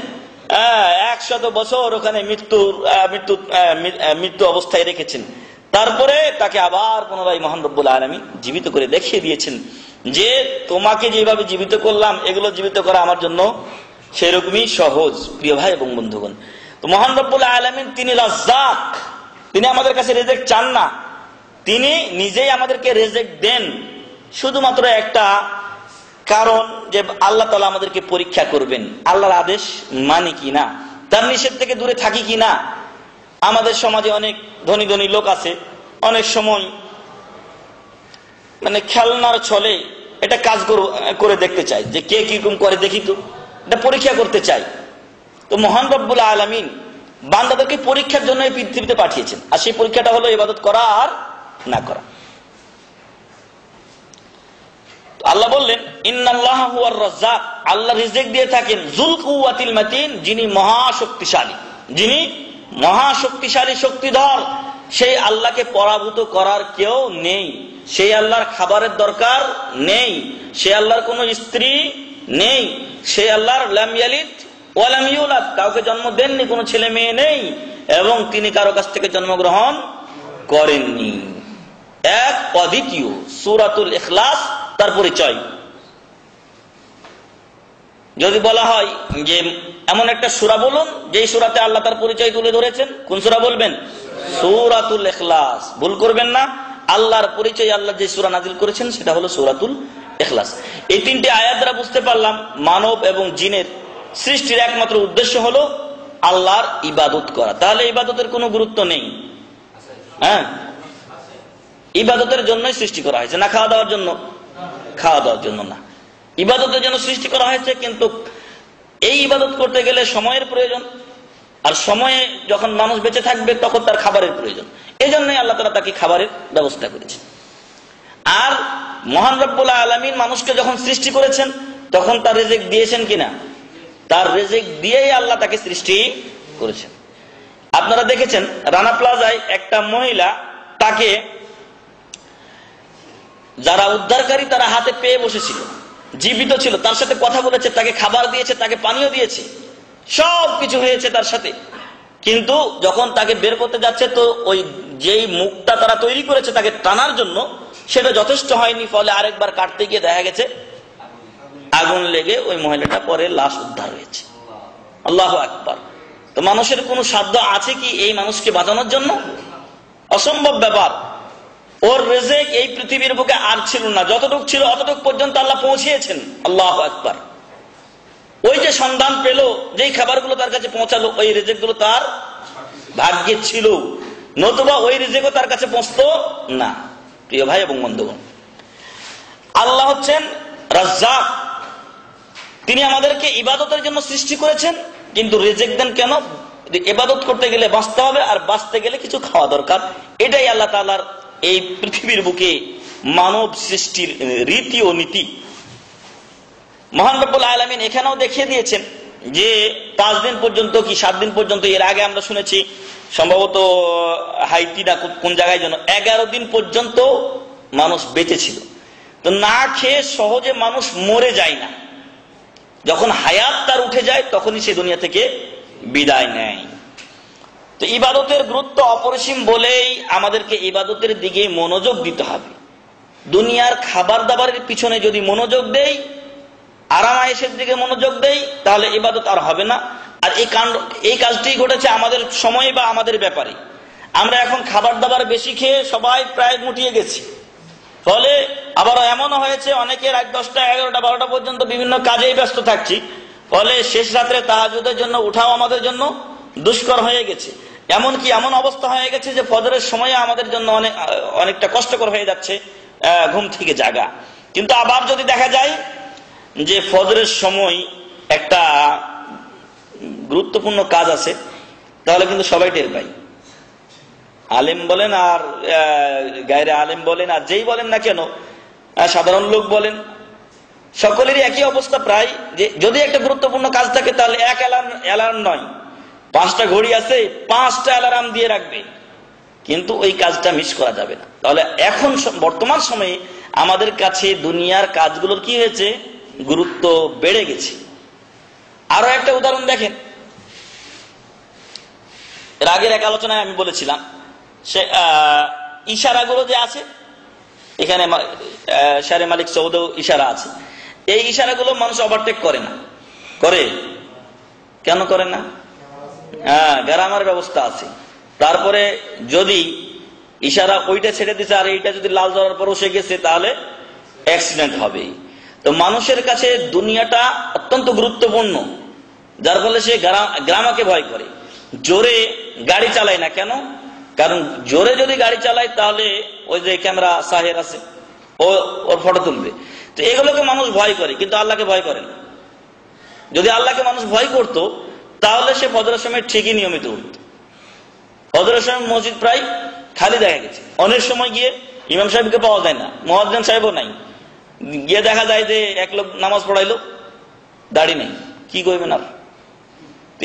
100 বছর ওখানে মৃত্যু অবস্থায় রেখেছেন। তারপরে তাকে আবার পুনরায় মহান রব্বুল আলামিন জীবিত করে দেখিয়ে দিয়েছেন যে তোমাকে যেভাবে জীবিত করলাম, এগুলো জীবিত করা আমার জন্য সেরকমই সহজ। প্রিয় ভাই এবং বন্ধুগণ, তো মহান রব্বুল আলামিন তিনি রাজ্জাক, তিনি আমাদের কাছে রিজিক চান না, তিনি নিজেই আমাদেরকে রিজিক দেন। শুধুমাত্র একটা কারণ যে আল্লাহ তাআলা আমাদেরকে পরীক্ষা করবেন, আল্লাহর আদেশ মানি কিনা, তার নিষেধ থেকে দূরে থাকি কিনা। আমাদের সমাজে অনেক ধনী ধনী লোক আছে, অনেক সময় মানে খেলনার ছলে এটা কাজ করে দেখতে চায় যে কে কিরকম করে, দেখি তো, এটা পরীক্ষা করতে চাই। তো মহান রব্বুল আলামিন বান্দাদেরকে পরীক্ষার জন্য এই পৃথিবীতে পাঠিয়েছেন, আর সেই পরীক্ষাটা হলো ইবাদত করা আর না করা। আল্লাহ বললেন ইন্নাল্লাহ হুয়ার রাজ্জাক, আল্লাহ রিজিক দিয়ে থাকেন যুল কুওয়াতিল মাতিন, যিনি মহাশক্তিশালী, যিনি মহাশক্তিশালী শক্তিধর। সেই আল্লাহকে পরাভূত করার কেউ নেই, সেই আল্লাহর খাবারের দরকার নেই, সে আল্লাহর কোনো স্ত্রী নেই, সে আল্লাহর লাম ইয়ালিদ ওয়া লাম ইউলাদ, কাউকে জন্ম দেননি, কোনো ছেলে মেয়ে নেই, এবং তিনি কারো কাছ থেকে জন্মগ্রহণ করেননি। এক অদ্বিতীয়। সূরাতুল ইখলাস তার পরিচয়। যদি বলা হয় যে এমন একটা সূরা বলুন যেই সূরাতে আল্লাহ তার পরিচয় তুলে ধরেছেন, কোন সূরা বলবেন? সূরাতুল ইখলাস। ভুল করবেন না, আল্লাহর পরিচয় আল্লাহ যে সূরা নাযিল করেছেন সেটা হলো সূরাতুল ইখলাস। এই তিনটি আয়াত দ্বারা বুঝতে পারলাম মানব এবং জিনের সৃষ্টির একমাত্র উদ্দেশ্য হলো আল্লাহর ইবাদত করা। তাহলে ইবাদতের কোনো গুরুত্ব নেই। হ্যাঁ, ইবাদতের জন্যই সৃষ্টি করা হয়েছে, না খাওয়া দাওয়ার জন্য? খাওয়া দাওয়ার জন্য না, ইবাদতের জন্য সৃষ্টি করা হয়েছে। কিন্তু এই ইবাদত করতে গেলে সময়ের প্রয়োজন, আর সময়ে যখন মানুষ বেঁচে থাকবে তখন তার খাবারের প্রয়োজন। এই জন্যই আল্লাহ তাআলা তাকে খাবারের ব্যবস্থা করেছে। আর মহান রব্বুল আলামিন মানুষকে যখন সৃষ্টি করেছেন তখন তার রিজিক দিয়েছেন কিনা? তার রিজিক দিয়েই আল্লাহ তাকে সৃষ্টি করেছেন। আপনারা দেখেছেন রানা প্লাজায় একটা মহিলা, তাকে যারা উদ্ধারকারী তারা হাতে পেয়ে বসেছিল, জীবিত ছিল, তার সাথে কথা বলেছে, তাকে খাবার দিয়েছে, তাকে পানীয় দিয়েছে, সব কিছু হয়েছে তার সাথে। কিন্তু যখন তাকে বের করতে যাচ্ছে তো ওই যেই মুখটা তারা তৈরি করেছে তাকে টানার জন্য, সেটা যথেষ্ট হয়নি, ফলে আরেকবার কাটতে গিয়ে দেখা গেছে আগুন লেগে ওই মহিলাটা পরে লাশ উদ্ধার হয়েছে। আল্লাহু আকবার। তো মানুষের কোনো সাধ্য আছে কি এই মানুষকে বাঁচানোর জন্য? অসম্ভব ব্যাপার। ওর রিজিক এই পৃথিবীর বুকে আর ছিল না, যতটুক ছিল অতটুক পর্যন্ত আল্লাহ পৌঁছিয়েছেন। আল্লাহু আকবার। ওই যে সন্ধান পেল, যেই খাবারগুলো তার কাছে পৌঁছালো, ওই রিজিক গুলো তার ভাগ্যে ছিল, নতুবা ওই রিজিকও তার কাছে পৌঁছতো না। প্রিয় ভাই এবং বন্ধুগণ, আল্লাহ হচ্ছেন রাজ্জাক। তিনি আমাদেরকে ইবাদতের জন্য সৃষ্টি করেছেন, কিন্তু রিজিক দেন কেন? ইবাদত করতে গেলে বাঁচতে হবে, আর বাঁচতে গেলে কিছু খাওয়া দরকার। এটাই আল্লাহ তাআলার এই পৃথিবীর বুকে মানব সৃষ্টির রীতি ও নীতি। মহান রব্বুল আলামিন এখানেও দেখিয়ে দিয়েছেন যে 5 দিন পর্যন্ত কি 7 দিন পর্যন্ত, এর আগে আমরা শুনেছি সম্ভবত হাইতি না কোন জায়গায় যেন 11 দিন পর্যন্ত মানুষ বেঁচে ছিল। তো না খেয়ে সহজে মানুষ মরে যায় না, যখন হায়াত তার উঠে যায় তখনই সে দুনিয়া থেকে বিদায় নেয়। তো ইবাদতের গুরুত্ব অপরিসীম বলেই আমাদেরকে ইবাদতের দিকে মনোযোগ দিতে হবে। দুনিয়ার খাবার দাবারের পিছনে যদি মনোযোগ দেই, আরাম আয়েশের দিকে মনোযোগ দেই, তাহলে ইবাদত আর হবে না। আর এই কাজটি ঘটেছে আমাদের সময় বা আমাদের ব্যাপারে। আমরা এখন খাবার দাবার বেশি খেয়ে সবাই প্রায় মুটিয়ে গেছি, ফলে আবার এমনও হয়েছে অনেকে রাত 10টা 11টা 12টা পর্যন্ত বিভিন্ন কাজেই ব্যস্ত থাকছি, ফলে শেষ রাত্রে তাহাজ্জুদের জন্য উঠাও আমাদের জন্য দুষ্কর হয়ে গেছে। এমনকি এমন অবস্থা হয়ে গেছে যে ফজরের সময় আমাদের জন্য অনেকটা কষ্টকর হয়ে যাচ্ছে ঘুম থেকে জাগা। কিন্তু আবার যদি দেখা যায় যে ফজরের সময় একটা গুরুত্বপূর্ণ কাজ আছে, তাহলে কিন্তু সবাই টের পাই। আলেম বলেন আর গায়রে আলেম বলেন আর যেই বলেন না কেন, সাধারণ লোক বলেন, সকলেরই একই অবস্থা প্রায়, যে যদি একটা গুরুত্বপূর্ণ কাজ থাকে তাহলে এক অ্যালার্ম নয়, 5টা ঘড়ি আছে, 5টা অ্যালার্ম দিয়ে রাখবে, কিন্তু ওই কাজটা মিস করা যাবে না। তাহলে এখন বর্তমান সময়ে আমাদের কাছে দুনিয়ার কাজগুলোর কি হয়েছে? গুরুত্ব বেড়ে গেছে। আরো একটা উদাহরণ দেখেন, এর আগের এক আলোচনায় আমি বলেছিলাম সে ইশারাগুলো যে আছে, এখানে শারে মালিক সৌদেও ইশারা আছে, এই ইশারাগুলো মানুষ ওভারটেক করে না। করে? কেন করে না? গ্রামার ব্যবস্থা আছে। তারপরে যদি ইশারা ওইটা ছেড়ে দিছে আর এইটা যদি লাল জ্বলার পর বসে গেছে তাহলে অ্যাক্সিডেন্ট হবে। তো মানুষের কাছে দুনিয়াটা অত্যন্ত গুরুত্বপূর্ণ, যার ফলে সে গ্রামাকে ভয় করে, জোরে গাড়ি চালায় না। কেন? কারণ জোরে যদি গাড়ি চালায় তাহলে ওই যে ক্যামেরা সাহের আছে, ওর ফটো তুলবে। তো এগুলোকে মানুষ ভয় করে, কিন্তু আল্লাহকে ভয় করে না। যদি আল্লাহকে মানুষ ভয় করতো তাহলে সে ফজরের সময় ঠিকই নিয়মিত উঠত। ফজরের সময় মসজিদ প্রায় খালি দেখা গেছে, অনেক সময় গিয়ে ইমাম সাহেবকে পাওয়া যায় না, মুয়াজ্জিন সাহেবও নাই। গিয়ে দেখা যায় যে এক লোক নামাজ পড়াইলো, দাড়ি নেই, কি করবেন আর?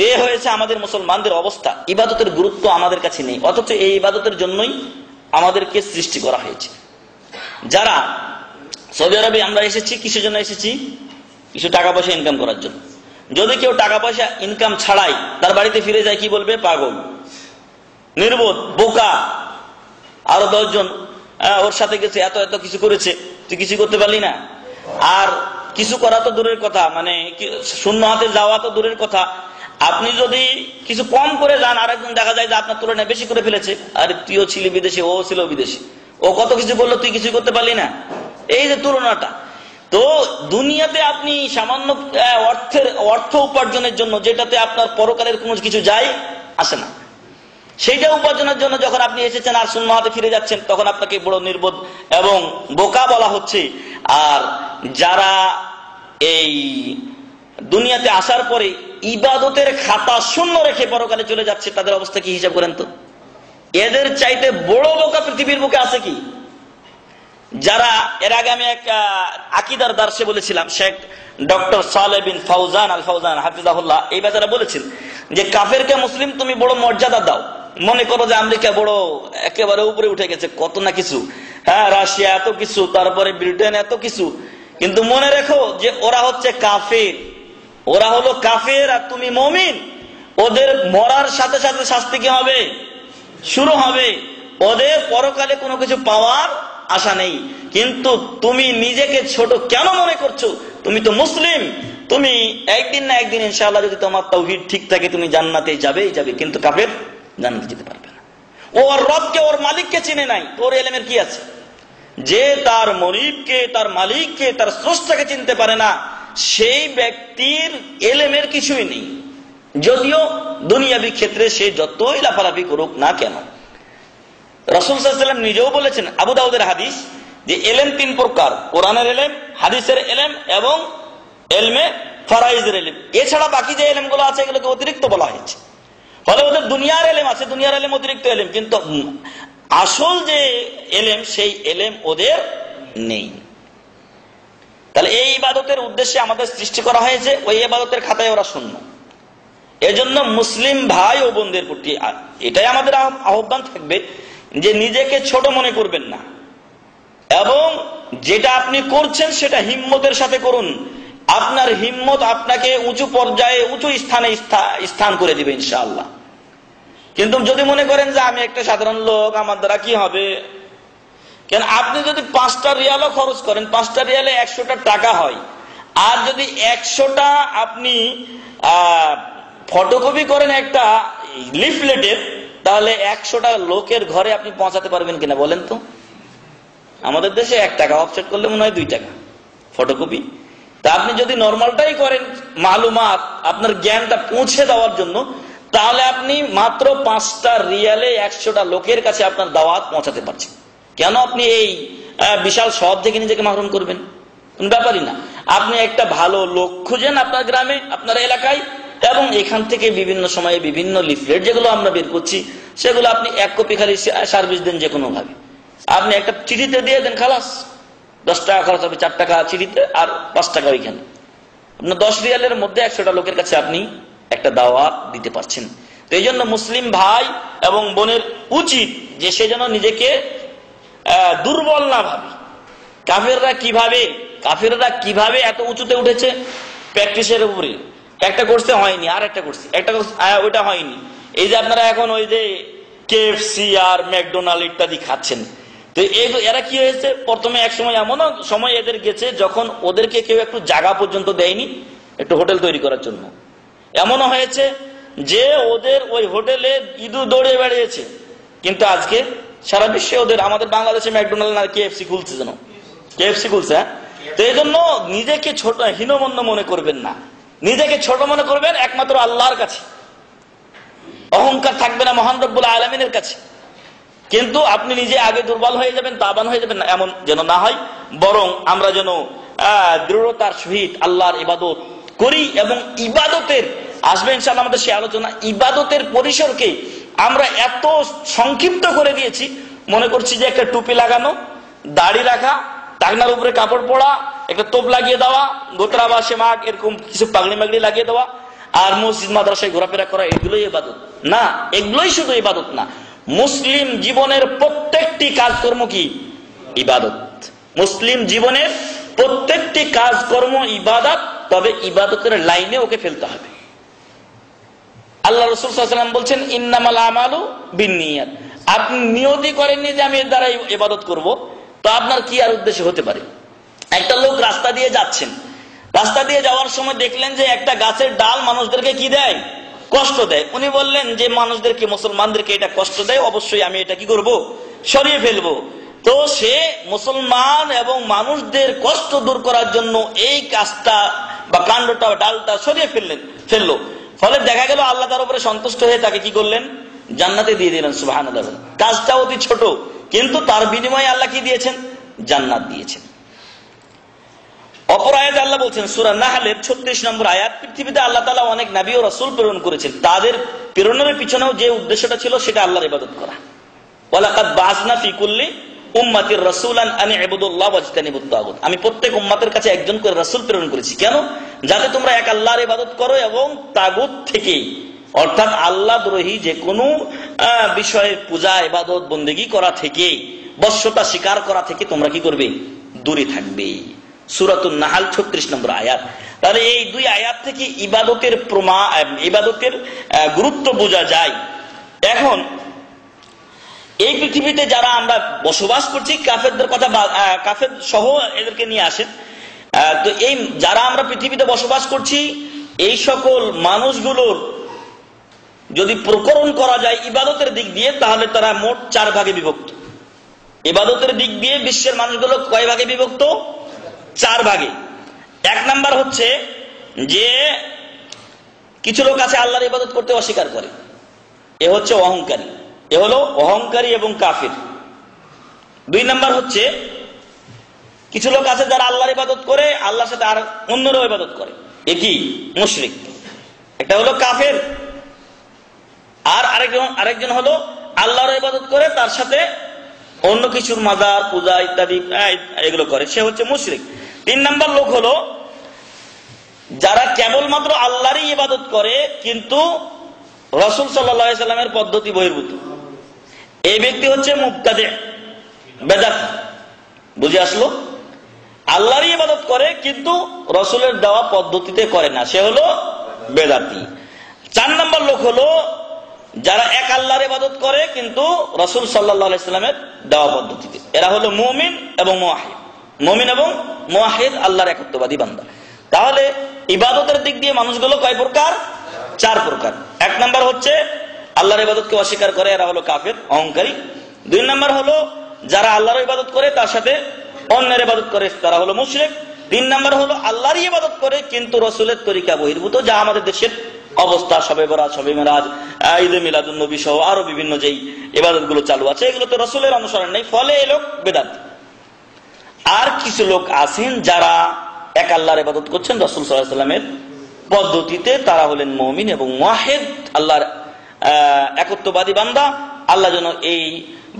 এ হয়েছে আমাদের মুসলমানদের অবস্থা। ইবাদতের গুরুত্ব আমাদের কাছে নেই, অথচ এই ইবাদতের জন্যই আমাদেরকে সৃষ্টি করা হয়েছে। যারা সৌদি আরবে আমরা এসেছি কিসের জন্য এসেছি? কিছু টাকা পয়সা ইনকাম করার জন্য। যদি কেউ টাকা পয়সা ইনকাম ছাড়াই তার বাড়িতে ফিরে যায়, কি বলবে? পাগল, নির্বোধ, বোকা। আরো 10 জন ওর সাথে গেছে, এত এত কিছু করেছে, তুই কিছু করতে পারলি না। আর কিছু করা তো দূরের কথা, মানে শূন্য হাতে যাওয়া তো দূরের কথা, আপনি যদি কিছু কম করে যান, আরেকজন দেখা যায় যে আপনার তুলনায় বেশি করে ফেলেছে, আর তুইও ছিলি বিদেশে, ও ছিল বিদেশে, ও কত কিছু করলো, তুই কিছু করতে পারলি না। এই যে তুলনাটা, তো দুনিয়াতে আপনি সামান্য অর্থ উপার্জনের জন্য, যেটাতে আপনার পরকালের কোনো কিছু যায় আসে না, সেইটা উপার্জনের জন্য যখন আপনি এসেছেন আর শূন্য হাতে ফিরে যাচ্ছেন, তখন আপনাকে বড় নির্বোধ এবং বোকা বলা হচ্ছে। আর যারা এই দুনিয়াতে আসার পরে ইবাদতের খাতা শূন্য রেখে পরকালে চলে যাচ্ছে, তাদের অবস্থা কি হিসাব করেন তো? এদের চাইতে বড় বোকা পৃথিবীর বুকে আছে কি? যারা এর আগে আমি এক আকীদার দার্সে বলেছিলাম, শেখ ডক্টর সালেহ বিন ফাউজান আল ফাউজান হাফিজাহুল্লাহ, এই বেচারা বলেছেন যে কাফেরকে মুসলিম তুমি বড় মর্যাদা দাও। মনে করো যে আমেরিকা বড় একেবারে উপরে উঠে গেছে, কত না কিছু, হ্যাঁ, রাশিয়া এত কিছু, তারপরে ব্রিটেন এত কিছু, কিন্তু মনে রেখো যে ওরা হচ্ছে কাফের, ওরা হলো কাফের আর তুমি মুমিন। ওদের মরার সাথে সাথে শাস্তি কি হবে? শুরু হবে। ওদের পরকালে কোনো কিছু পাওয়ার আশা নেই। কিন্তু তুমি নিজেকে ছোট কেন মনে করছো? তুমি তো মুসলিম, তুমি একদিন না একদিন ইনশাআল্লাহ যদি তোমার তাওহীদ ঠিক থাকে তুমি জান্নাতে যাবেই যাবে, কিন্তু কাফের জান্নাতে যেতে পারবে না। ও ওর রবকে, ওর মালিককে চিনে নাই, তোর এলেমের কি আছে? যে তার মনিবকে, তার মালিককে, তার স্রষ্টাকে চিনতে পারে না, সেই ব্যক্তির এলেমের কিছুই নেই, যদিও দুনিয়াবি ক্ষেত্রে সে যতই লাফালাফি করুক না কেন। রাসূল সাল্লাল্লাহু আলাইহি ওয়াসাল্লাম নিজেও বলেছেন, আবু দাউদের হাদিস, যে এলেম 3 প্রকার, কোরআনের এলেম, হাদিসের এলেম এবং এলমে ফারাইজের এলেম। এছাড়া বাকি যে এলেমগুলো আছে এগুলোকে অতিরিক্ত বলা হয়েছে। ফলে ওদের দুনিয়ার এলেম আছে, দুনিয়ার এলেম অতিরিক্ত এলেম, কিন্তু আসল যে এলেম সেই এলেম ওদের নেই। তাহলে এই ইবাদতের উদ্দেশ্যে আমাদের সৃষ্টি করা হয়েছে, ওই ইবাদতের খাতায় ওরা শূন্য। এজন্য মুসলিম ভাই ও বোনদের প্রতি এটাই আমাদের আহ্বান থাকবে যে নিজেকে ছোট মনে করবেন না, এবং যেটা আপনি করছেন সেটা হিম্মতের সাথে করুন। আপনার হিম্মত আপনাকে উঁচু পর্যায়ে, উঁচু স্থানে স্থান করে দিবে ইনশাআল্লাহ। কিন্তু যদি মনে করেন যে আমি একটা সাধারণ লোক, আমার দ্বারা কি হবে, কেন আপনি যদি 5টা রিয়ালও খরচ করেন, 5টা রিয়ালে 100টা টাকা হয়, আর যদি 100টা আপনি ফটোকপি করেন একটা লিফলেটের, তাহলে 100টা লোকের ঘরে আপনি পৌঁছাতে পারবেন কিনা বলেন তো? আমাদের দেশে 1 টাকা অফসেট করলে মনে হয় 2 টাকা ফটোকপি। তা আপনি যদি নর্মালটাই করেন মালুমাত, আপনার জ্ঞানটা পৌঁছে দেওয়ার জন্য, তাহলে আপনি মাত্র 5টা রিয়ালে 100টা লোকের কাছে আপনার দাওয়াত পৌঁছাতে পারছেন। কেন আপনি এই বিশাল সব থেকে নিজেকে মাহরুম করবেন? কোন ব্যাপারই না। আপনি একটা ভালো লোক খুঁজেন আপনার গ্রামে, আপনার এলাকায়, এবং এখান থেকে বিভিন্ন সময়ে বিভিন্ন লিফলেট যেগুলো আমরা বের করছি, সেগুলো আপনি 1 কপি খালি সার্ভিস দেন, যে কোনো ভাবে আপনি একটা চিঠিতে দিয়ে দেন, খালাস, 10 টাকা খরচ হবে, 4 টাকা চিঠিতে আর 5 টাকা ওইখানে। আপনার 10 রিয়ালের মধ্যে 100টা লোকের কাছে আপনি একটা দাওয়াত দিতে পারছেন। তো এই জন্য মুসলিম ভাই এবং বোনের উচিত যে সে যেন নিজেকে দুর্বল না ভাবে। কাফেররা কিভাবে এত উঁচুতে উঠেছে? প্র্যাকটিসের উপরে। একটা করছে হয়নি, আর একটা করছে, একটা করছে ওইটা হয়নি। এই যে আপনারা এখন ওই যে KFC আর ম্যাকডোনাল্ড ইত্যাদি খাচ্ছেন, তো এরা কি হয়েছে, প্রথমে এক সময় এমন সময় এদের গেছে যখন ওদেরকে কেউ একটু জায়গা পর্যন্ত দেয়নি একটু হোটেল তৈরি করার জন্য। এমনও হয়েছে যে ওদের ওই হোটেলে ইঁদুর দৌড়ে বেড়িয়েছে, কিন্তু আজকে সারা বিশ্বে ওদের, আমাদের বাংলাদেশে ম্যাকডোনাল্ড আর KFC খুলছে, যেন KFC খুলছে। তো এই জন্য নিজেকে ছোট হীনমন্য মনে করবেন না, নিজেকে ছোট মনে করবেন একমাত্র আল্লাহর কাছে। অহংকার থাকবে না মহান রব্বুল আলামিনের কাছে। কিন্তু আপনি নিজে আগে দুর্বল হয়ে যাবেন, তাবান হয়ে যাবেন না, এমন যেন না হয়। বরং আমরা যেন দৃঢ়তার সহিত আল্লাহর ইবাদত করি, এবং ইবাদতের আসবে ইনশাআল্লাহ আমাদের সে আলোচনা। ইবাদতের পরিসরকে আমরা এত সংক্ষিপ্ত করে দিয়েছি, মনে করছি যে একটা টুপি লাগানো, দাড়ি রাখা টাকনার উপরে কাপড় পরা, একটা তোপ লাগিয়ে দেওয়া, গোতরা বা সেমাক এরকম কিছু পাগড়ি মাগড়ি লাগিয়ে দেওয়া, আর মসজিদ মাদ্রাসায় ঘোরাফেরা করা, এগুলোই ইবাদত না। এগুলোই শুধু ইবাদত না, মুসলিম জীবনের প্রত্যেকটি কাজকর্ম কি ইবাদত। মুসলিম জীবনের প্রত্যেকটি কাজকর্ম ইবাদত, তবে ইবাদতের লাইনে ওকে ফেলতে হবে। আল্লাহ রাসূল সাল্লাল্লাহু আলাইহি ওয়াসাল্লাম বলছেন ইন্নামাল আমালু বিন্নিয়াত। আপনি নিয়তই করেননি যে আমি এর দ্বারা ইবাদত করব, তো আপনার কি আর উদ্দেশ্য হতে পারে? একটা লোক রাস্তা দিয়ে যাচ্ছেন, রাস্তা দিয়ে যাওয়ার সময় দেখলেন যে একটা গাছের ডাল মানুষদেরকে কি দেয়, কষ্ট দেয়। উনি বললেন যে মানুষদেরকে, মুসলমানদেরকে এটা কষ্ট দেয়, অবশ্যই আমি এটা কি করব, সরিয়ে ফেলবো। তো সে মুসলমান এবং মানুষদের কষ্ট দূর করার জন্য এই কাজটা বা কাণ্ডটা ডালটা সরিয়ে ফেললো। ফলে দেখা গেল আল্লাহ তার উপরে সন্তুষ্ট হয়ে তাকে কি করলেন, জান্নাতে দিয়ে দিলেন। সুবহানাল্লাহ। কাজটা অতি ছোট, কিন্তু তার বিনিময়ে আল্লাহ কি দিয়েছেন, জান্নাত দিয়েছেন। অপর আয়াতে আল্লাহ বলছেন সূরা নাহলের 36 নম্বর আয়াত, পৃথিবীতে আল্লাহ তাআলা অনেক নবী ও রাসূল প্রেরণ করেছেন, তাদের প্রেরণের পিছনেও যে উদ্দেশ্যটা ছিল সেটা আল্লাহর ইবাদত করা। ওয়ালাকাদ বা'আসনা ফি কুল্লি উম্মাতির রাসূলান আন ইবুদুল্লাহ ওয়াজতানিবুত তাগুত। আমি প্রত্যেক উম্মতের কাছে একজন করে রাসূল প্রেরণ করেছি। কেন? যাতে তোমরা এক আল্লাহর ইবাদত করো এবং তাগুত থেকে, অর্থাৎ আল্লাহ দ্রোহী যে কোনো বিষয়ের পূজা ইবাদত বন্দেগী করা থেকে, বশ্যতা স্বীকার করা থেকে তোমরা কি করবে, দূরে থাকবে। সূরাতুন নাহল 36 নম্বর আয়াত। তাহলে এই দুই আয়াত থেকে ইবাদতের ইবাদতের গুরুত্ব বোঝা যায়। এখন এই পৃথিবীতে যারা আমরা বসবাস করছি, কাফেরদের কথা, কাফের সহ এদেরকে নিয়ে আসেন, তো এই যারা আমরা পৃথিবীতে বসবাস করছি, এই সকল মানুষগুলোর যদি প্রকরণ করা যায় ইবাদতের দিক দিয়ে, তাহলে তারা মোট 4 ভাগে বিভক্ত। ইবাদতের দিক দিয়ে বিশ্বের মানুষগুলো কয় ভাগে বিভক্ত? 4 ভাগে। 1 নাম্বার হচ্ছে যে কিছু লোক আছে আল্লাহর ইবাদত করতে অস্বীকার করে, এ হচ্ছে অহংকারী, এ হলো অহংকারী এবং কাফির। 2 নাম্বার হচ্ছে কিছু লোক আছে যারা আল্লাহর ইবাদত করে, আল্লাহর সাথে আর অন্যরাও ইবাদত করে, এ কি মুশরিক। একটা হলো কাফের, আর আরেকজন হলো আল্লাহর ইবাদত করে তার সাথে অন্য কিছুর মাজার পূজা ইত্যাদি এগুলো করে, সে হচ্ছে মুশরিক। 3 নাম্বার লোক হলো যারা কেবলমাত্র আল্লাহরই ইবাদত করে, কিন্তু রাসূল সাল্লাল্লাহু আলাইহি সাল্লামের পদ্ধতি বহির্ভূত। এই ব্যক্তি হচ্ছে মুবতাদি, বেদাত। বুঝে আসলো? আল্লাহরই ইবাদত করে কিন্তু রাসূলের দেওয়া পদ্ধতিতে করে না, সে হলো বেদাতি। 4 নাম্বার লোক হলো যারা এক আল্লাহর ইবাদত করে কিন্তু রাসূল সাল্লাল্লাহু আলাইহি সাল্লামের দেওয়া পদ্ধতিতে। এরা হলো মুমিন এবং মুওয়াহিদ। মুমিন এবং মুওয়াহিদ আল্লাহর একত্ববাদী বান্দা। তাহলে ইবাদতের দিক দিয়ে মানুষগুলো কয় প্রকার? 4 প্রকার। 1 নাম্বার হচ্ছে আল্লাহর ইবাদতকে অস্বীকার করে, এরা হলো কাফের, অহংকারী। 2 নাম্বার হলো যারা আল্লাহর ইবাদত করে তার সাথে অন্যের ইবাদত করে, তারা হলো মুশরিক। 3 নাম্বার হলো আল্লাহরই ইবাদত করে কিন্তু রাসূলের তরিকা বহির্ভূত, যা আমাদের দেশের অবস্থা, শবে বরাত, শবে মেরাজ, ঈদে মিলাদুন নবী সহ আরো বিভিন্ন যেই ইবাদত গুলো চালু আছে, এগুলো তো রাসূলের অনুসরণ নেই, ফলে এই লোক বেদাত। আর কিছু লোক আছেন যারা এক আল্লাহর ইবাদত করছেন রাসূল সাল্লাল্লাহু আলাইহি ওয়াসাল্লামের পদ্ধতিতে, তারা হলেন মুমিন এবং মুওয়াহিদ, আল্লাহর একত্ববাদী বান্দা। আল্লাহ যেন এই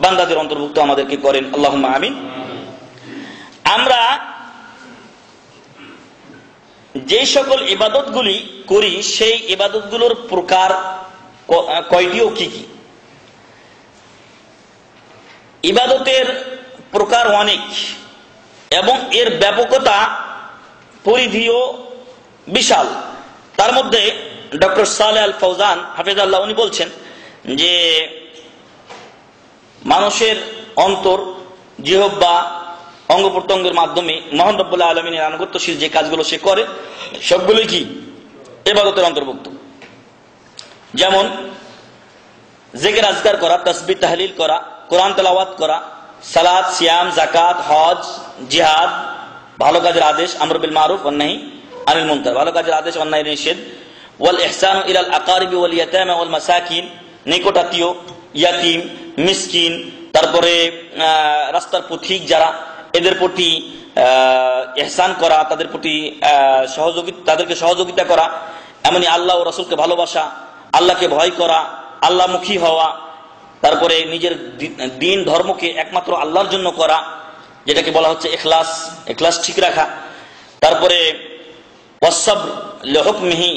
বান্দাদের অন্তর্ভুক্ত আমাদেরকে করেন, আল্লাহুম্মা আমিন। আমরা যে সকল ইবাদতগুলি করি সেই ইবাদতগুলোর প্রকার কয়টি ও কি কি? ইবাদতের প্রকার অনেক এবং এর ব্যাপকতা পরিধিও বিশাল। তার মধ্যে ডক্টর সালেহ আল ফৌজান হাফিজাল্লাহ উনি বলছেন যে মানুষের অন্তর, জিহ্বা, অঙ্গ প্রত্যঙ্গের মাধ্যমে মহান রব্বুল আলামিনের আনুগত্যশীল যে কাজগুলো সে করে সবগুলোই কি ইবাদতের অন্তর্ভুক্ত। যেমন জিকির আজকার করা, তাসবিহ তাহলিল করা, কোরআন তেলাওয়াত করা, সালাত, সিয়াম, যাকাত, হজ, জিহাদ, ভালো কাজের আদেশ, আমর বিল মারুফ ওয়ান নাহি আনিল মুনকার, ভালো কাজের আদেশ, অন্যায় নিষেধ, ওয়াল ইহসানু ইলাল আকারিবি ওয়াল ইয়াতামা ওয়াল মাসাকিন, নিকটাত্মীয়, ইয়াতিম, মিসকিন, তারপরে রাস্তার পথিক যারা, এদের প্রতি ইহসান করা, তাদের প্রতি তাদেরকে সহযোগিতা করা, এমনি আল্লাহ ও রাসূলকে ভালোবাসা, আল্লাহকে ভয় করা, আল্লাহমুখী হওয়া, তারপরে নিজের দিন ধর্মকে একমাত্র আল্লাহর জন্য করা, যেটাকে বলা হচ্ছে ইখলাস, ইখলাস ঠিক রাখা। তারপরে ওয়াসসাবর লিহুকমিহি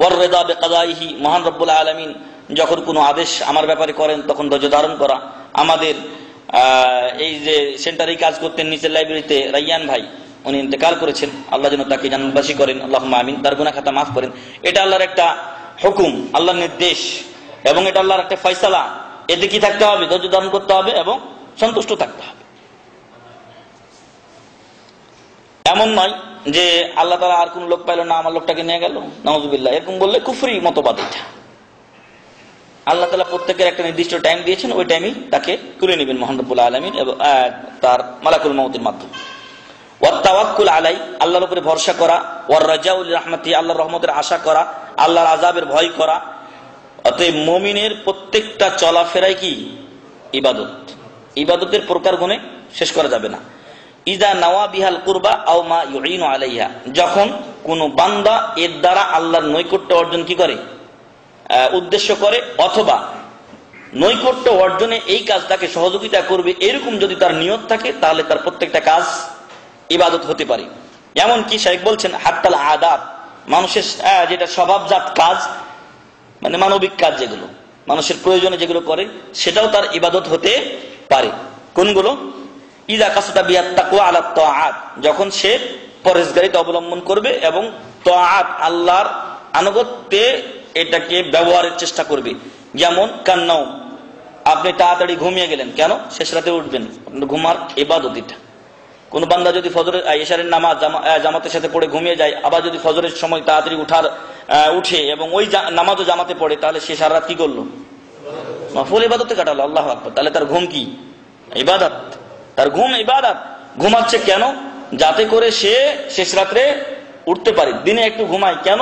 ওয়ার রিদা বিকাদাইহি, মহান রব্বুল আলামিন যখন কোনো আদেশ আমার ব্যাপারে করেন তখন ধৈর্য ধারণ করা। আমাদের এই যে সেন্টারে কাজ করতেন নিচের লাইব্রেরিতে রাইয়ান ভাই, উনি ইন্তেকাল করেছেন, আল্লাহ যেন তাকে জান্নাতবাসী করেন, আল্লাহুম্মা আমিন। তার গুনাহ খাতা মাফ করেন। এটা আল্লাহর একটা হুকুম, আল্লাহর নির্দেশ, এবং এটা আল্লাহর একটা ফয়সালা। এতে কি থাকতে হবে? ধৈর্য ধারণ করতে হবে এবং সন্তুষ্ট থাকতে হবে। এমন নয় যে আল্লাহ তাআলা আর কোন লোক পাইল না, আমার লোকটাকে নিয়ে গেল, নাউযুবিল্লাহ, এরকম বললে কুফরি মতবাদ এটা। আল্লাহ তাআলা প্রত্যেকের একটা নির্দিষ্ট টাইম দিয়েছেন, ওই টাইমেই তাকে তুলে নেবেন মহান রব্বুল আলামিন এবং তার মালাকুল মউতের মাধ্যমে। ওয়াত তাওয়াক্কুল আলাই, আল্লাহর উপরে ভরসা করা। ওয়ার রাজাউ লিরাহমাতি, আল্লাহর রহমতের আশা করা, আল্লাহর আযাবের ভয় করা। অতএব মুমিনের প্রত্যেকটা চলাফেরাই কি ইবাদত। ইবাদতের প্রকার গুণে শেষ করা যাবে না। ইদা নাওয়া বিহাল কুরবা আও মা ইউইনু আলাইহা, যখন কোন বান্দা এর দ্বারা আল্লাহর নৈকট্য অর্জন কি করে, উদ্দেশ্য করে, অথবা নৈকট্য অর্জনে এই কাজ তাকে সহযোগিতা করবে, এরকম যদি তার নিয়ত থাকে, তাহলে তার প্রত্যেকটা কাজ ইবাদত হতে পারে। যেমন কি শাইখ বলছেন, হাত্তাল আদাব, মানুষের যেটা স্বভাবজাত কাজ, মানে মানবিক কাজ, যেগুলো মানুষের প্রয়োজনে যেগুলো করে, সেটাও তার ইবাদত হতে পারে। কোনগুলো? ইযা কাসাদা বিহাত তাকওয়া আলা তাআত, যখন সে পরহেজগারিতা অবলম্বন করবে এবং তাআত আল্লাহর আনুগত্যে এটাকে ব্যবহারের চেষ্টা করবে। যেমন কান্নাও, আপনি তাড়াতাড়ি ঘুমিয়ে গেলেন, কেন? শেষ রাতে উঠবেন, ঘুমার ইবাদত এটা। কোন বান্দা যদি ফজরের ইশারের নামাজ জামাতের সাথে পড়ে ঘুমিয়ে যায়, আবার যদি ফজরের সময় তাড়াতাড়ি উঠে এবং ওই নামাজও জামাতে পড়ে, তাহলে সে সারা রাত কি করলো? নফল ইবাদতে কাটালো। আল্লাহু আকবার। তাহলে তার ঘুম কি ইবাদত? তার ঘুম ইবাদত। ঘুমাচ্ছে কেন? যাতে করে সে শেষ রাত্রে উঠতে পারে। দিনে একটু ঘুমায় কেন?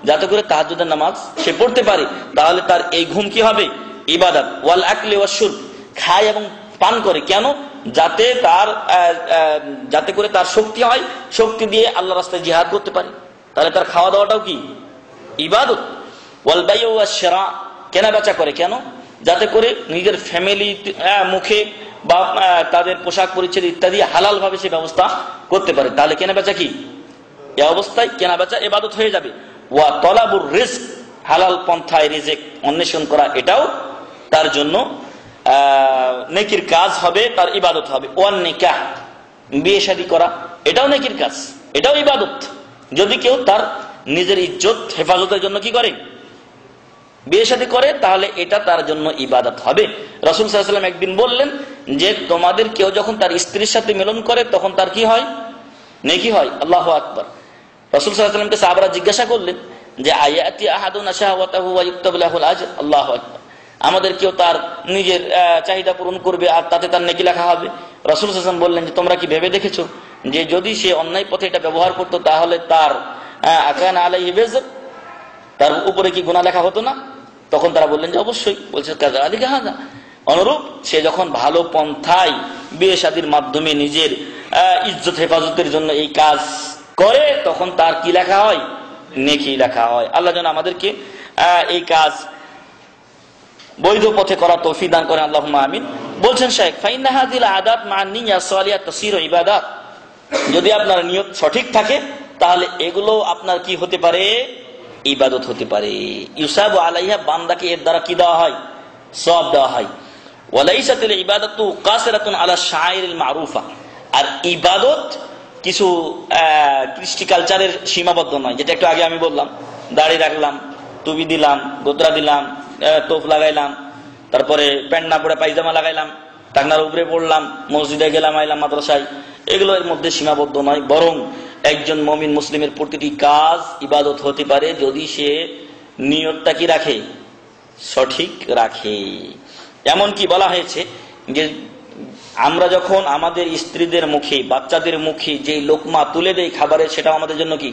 যাতে করে তাহাজ্জুদের নামাজ সে পড়তে পারে। তাহলে তার এই ঘুম কি হবে? ইবাদত। ওয়াল আকলি ওয়াশ শুরব, খায় এবং পান করে কেন? যাতে করে তার শক্তি হয়, শক্তি দিয়ে আল্লাহর রাস্তায় জিহাদ করতে পারে। তাহলে তার খাওয়া দাওয়াটাও কি ইবাদত। ওয়াল বাইউ ওয়াশ শিরা, কেনা বেচা করে কেন? যাতে করে নিজের ফ্যামিলি মুখে বা তাদের পোশাক পরিচ্ছদ ইত্যাদি হালাল ভাবে সে ব্যবস্থা করতে পারে। তাহলে কেনা বেচা কি? এই অবস্থায় কেনা বেচা ইবাদত হয়ে যাবে। ওয়া তলাবুর রিজক, হালাল পন্থায় রিজিক অন্বেষণ করা, এটাও তার জন্য নেকির কাজ হবে, তার ইবাদত হবে। ওয়ান নিকাহ, বিয়ে শাদী করা, এটাও নেকির কাজ, এটাও ইবাদত। যদি কেউ তার নিজের ইজ্জত হেফাজতের জন্য কি করে, বিয়ে শাদী করে, তাহলে এটা তার জন্য ইবাদত হবে। রাসূল সাল্লাল্লাহু আলাইহি ওয়াসাল্লাম একদিন বললেন যে তোমাদের কেউ যখন তার স্ত্রীর সাথে মিলন করে তখন তার কি হয়? নেকি হয়। আল্লাহু আকবার। রাসূল সাল্লাল্লাহু আলাইহি ওয়াসাল্লামকে সাহাবারা জিজ্ঞাসা করলেন যে আয়াতি আহাদুনা শাহওয়াতাহু ওয়া ইউক্তাবু লাহুল আজর। আল্লাহু আকবার। আমাদের কেউ তার নিজের চাহিদা পূরণ করবে আর তাতে তার নেকি লেখা হবে। রাসূল সাল্লাল্লাহু আলাইহি ওয়াসাল্লাম বললেন যে তোমরা কি ভেবে দেখেছো যে যদি সে অন্যায় পথে এটা ব্যবহার করতো তাহলে তার আকানা আলাইহি বিজর, তার উপরে কি গুনাহ লেখা হতো না? তখন তারা বললেন যে অবশ্যই। বলছে কাযালিকা হাযা, অনুরূপ সে যখন ভালো পন্থায় বিয়ে শাদীর মাধ্যমে নিজের ইজ্জত হেফাজতের জন্য এই কাজ করে তখন তার কি লেখা হয়? নেকি লেখা হয়। আল্লাহ যেন আমাদেরকে এই কাজ বৈধ পথে করা তৌফিক দান করেন, আল্লাহুম্মা আমিন। বলছেন শাইখ, ফাইন্না হাযিল আদাত মা নিয়্যাত সালিহাত তাসিরু ইবাদাত, যদি আপনার নিয়ত সঠিক থাকে তাহলে এগুলো আপনার কি হতে পারে? ইবাদত হতে পারে। ইউসাবু আলাইহা, বান্দাকে এর দ্বারা কি দেওয়া হয়? সওয়াব দেওয়া হয়। ওয়ালাইসাতিল ইবাদাতু কাসিরাতুন আলা শাআইরিল মারুফা, আর ইবাদত কিছু কৃষ্টি কালচারের সীমাবদ্ধ নয়। যেটা একটু আগে আমি বললাম, দাড়ি রাখলাম, টুপি দিলাম, গোদরা দিলাম, তোপ লাগাইলাম, তারপরে প্যান্ট না পরে পায়জামা লাগাইলাম, টাকনার উপরে পড়লাম, মসজিদে গেলাম, আইলাম মাদ্রাসায়, এগুলো এর মধ্যে সীমাবদ্ধ নয়। বরং একজন মুমিন মুসলিমের প্রতিটি কাজ ইবাদত হতে পারে যদি সে নিয়তটা কি রাখে? সঠিক রাখে। এমনকি বলা হয়েছে যে আমরা যখন আমাদের স্ত্রীদের মুখে, বাচ্চাদের মুখে যে লোকমা তুলে দেই খাবারের, সেটা আমাদের জন্য কি?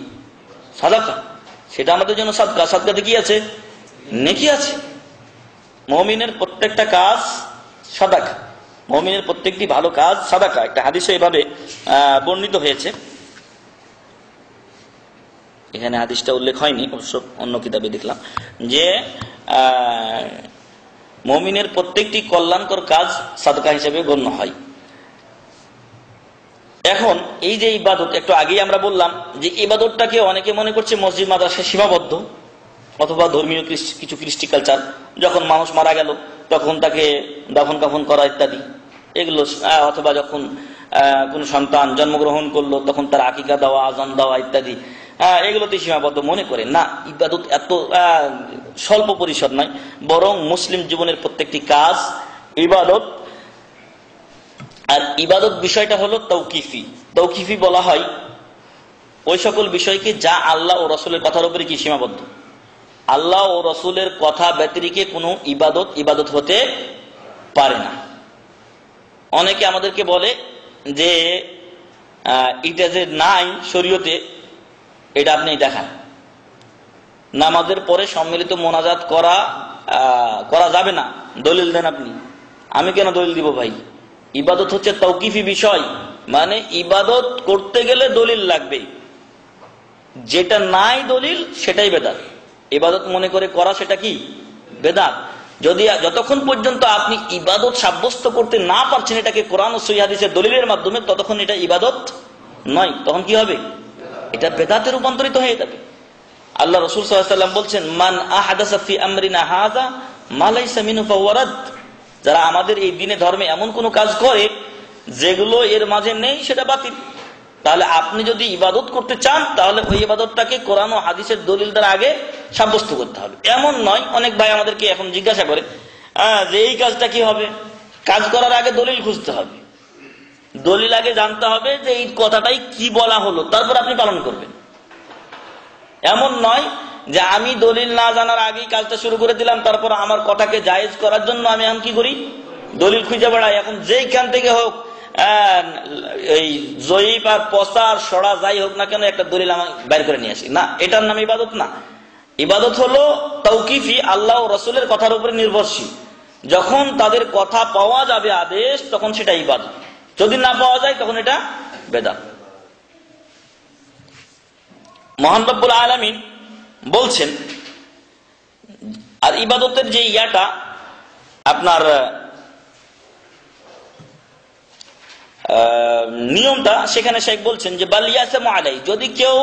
সাদাকা। সেটা আমাদের জন্য সাদকা। সাদকাতে কি আছে? নেকি আছে। মুমিনের প্রত্যেকটা কাজ সাদাকা, মুমিনের প্রত্যেকটি ভালো কাজ সাদাকা। একটা হাদিসে এভাবে বর্ণিত হয়েছে, এখানে হাদিসটা উল্লেখ হয়নি, অবশ্য অন্য কিতাবে দেখলাম যে মুমিনের প্রত্যেকটি কল্যাণকর কাজ সাদকা হিসেবে গণ্য হয়। এখন এই যে ইবাদত, একটু আগেই আমরা বললাম যে ইবাদতটাকে অনেকে মনে করছে মসজিদ মাদ্রাসায় সীমাবদ্ধ, অথবা ধর্মীয় কিছু কৃষ্টি কালচার, যখন মানুষ মারা গেল তখন তাকে দাফন কাফন করা ইত্যাদি এগুলো, অথবা যখন কোন সন্তান জন্মগ্রহণ করলো তখন তার আকিকা দেওয়া, আজান দেওয়া ইত্যাদি, এগুলোতে সীমাবদ্ধ মনে করে না। ইবাদত এত স্বল্প পরিসর নয়, বরং মুসলিম জীবনের প্রত্যেকটি কাজ ইবাদত। আর ইবাদত বিষয়টা হলো তৌকিফি। তৌকিফি বলা হয় ওই সকল বিষয়কে যা আল্লাহ ও রসুলের কথার উপরে কি সীমাবদ্ধ। আল্লাহ ও রসুলের কথা ব্যতিরেকে কোনো ইবাদত হতে পারে না। অনেকে আমাদেরকে বলে যে এটা যে নাই শরীয়তে, এটা আপনি দেখান। নামাজের পরে সম্মিলিত মোনাজাত করা যাবে না, দলিল দেন আপনি। আমি কেন দলিল দিব ভাই? ইবাদত হচ্ছে তৌকিফি বিষয়, মানে ইবাদত করতে গেলে দলিল লাগবে, যেটা নাই দলিল সেটাই বেদাত। ইবাদত মনে করে করা সেটা কি বেদাত। যতক্ষণ পর্যন্ত আপনি ইবাদত সাব্যস্ত করতে না পারছেন এটাকে কোরআন ও সহিহ হাদিসের দলিলের মাধ্যমে, ততক্ষণ এটা ইবাদত নয়, তখন কি হবে? এটা বেদাতে রূপান্তরিত হয়ে যাবে। আল্লাহ রাসূল সাল্লাল্লাহু আলাইহি ওয়াসাল্লাম বলছেন, মান আহাদাসা ফি আমরিনা হাযা মা লাইসা মিনহু ফাহুয়া রাদ। যারা আমাদের এই দ্বীনে ধর্মে এমন কোন কাজ করে যেগুলো এর মাঝে নেই, সেটা বাতিল। তাহলে আপনি যদি ইবাদত করতে চান তাহলে ওই ইবাদতটাকে কোরআন ও হাদিসের দলিল দ্বারা আগে সাব্যস্ত করতে হবে। এমন নয়, অনেক ভাই আমাদেরকে এখন জিজ্ঞাসা করে যে এই কাজটা কি হবে, কাজ করার আগে দলিল খুঁজতে হবে, দলিল আগে জানতে হবে যে এই কথাটাই কি বলা হলো, তারপর আপনি পালন করবেন। এমন নয় যে আমি দলিল না জানার আগেই কাজটা শুরু করে দিলাম, তারপর আমার কথাকে জায়েজ করার জন্য আমি এখন কি করি, দলিল খুঁজে বেড়াই। এখন যেইখান থেকে হোক, এই জয়ীব আর পচা আর সড়া যাই হোক না কেন, একটা দলিল আমি বের করে নিয়ে আসি, না, এটার নাম ইবাদত না। ইবাদত হলো তৌকিফি, আল্লাহ ও রসুলের কথার উপরে নির্ভরশীল। যখন তাদের কথা পাওয়া যাবে আদেশ, তখন সেটা ইবাদত। যদি না পাওয়া যায় তখন এটা বেদাত। মহান রব্বুল আলামিন বলছেন, আর ইবাদতের যে ইয়াটা আপনার নিয়মটা, সেখানে শেখ বলছেন যে বালিয়াসামু আলাই, যদি কেউ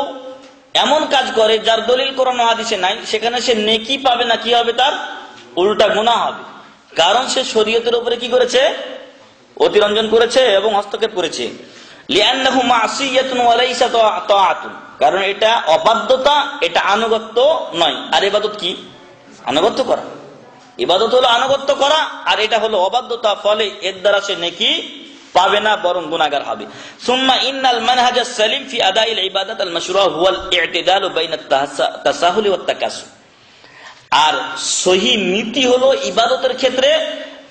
এমন কাজ করে যার দলিল কোরআন ও হাদিসে নাই, সেখানে সে নেকি পাবে না, কি হবে? তার উল্টা গুনাহ হবে। কারণ সে শরীয়তের উপরে কি করেছে? অতিরঞ্জন করেছে এবং হস্তক্ষেপ করেছে। লিআন্নাহু মাসিয়াতুন ওয়া লাইসা তাআতুন, কারণ এটা অবাধ্যতা, এটা আনুগত্য নয়। আর ইবাদত কি? আনুগত্য করা। ইবাদত হলো আনুগত্য করা, আর এটা হলো অবাধ্যতা। ফলে এর দ্বারা সে নেকি পাবে না, বরং গুনাহগার হবে। সুম্মা ইন্নাল মানহাজাস সালিম ফি আদাইল ইবাদাত আল মাশরুআ হুয়াল ই'তিদালু বাইনাত তাসাহুল ওয়াত তাকাসুল। আর সহিহ নীতি হলো ইবাদতের ক্ষেত্রে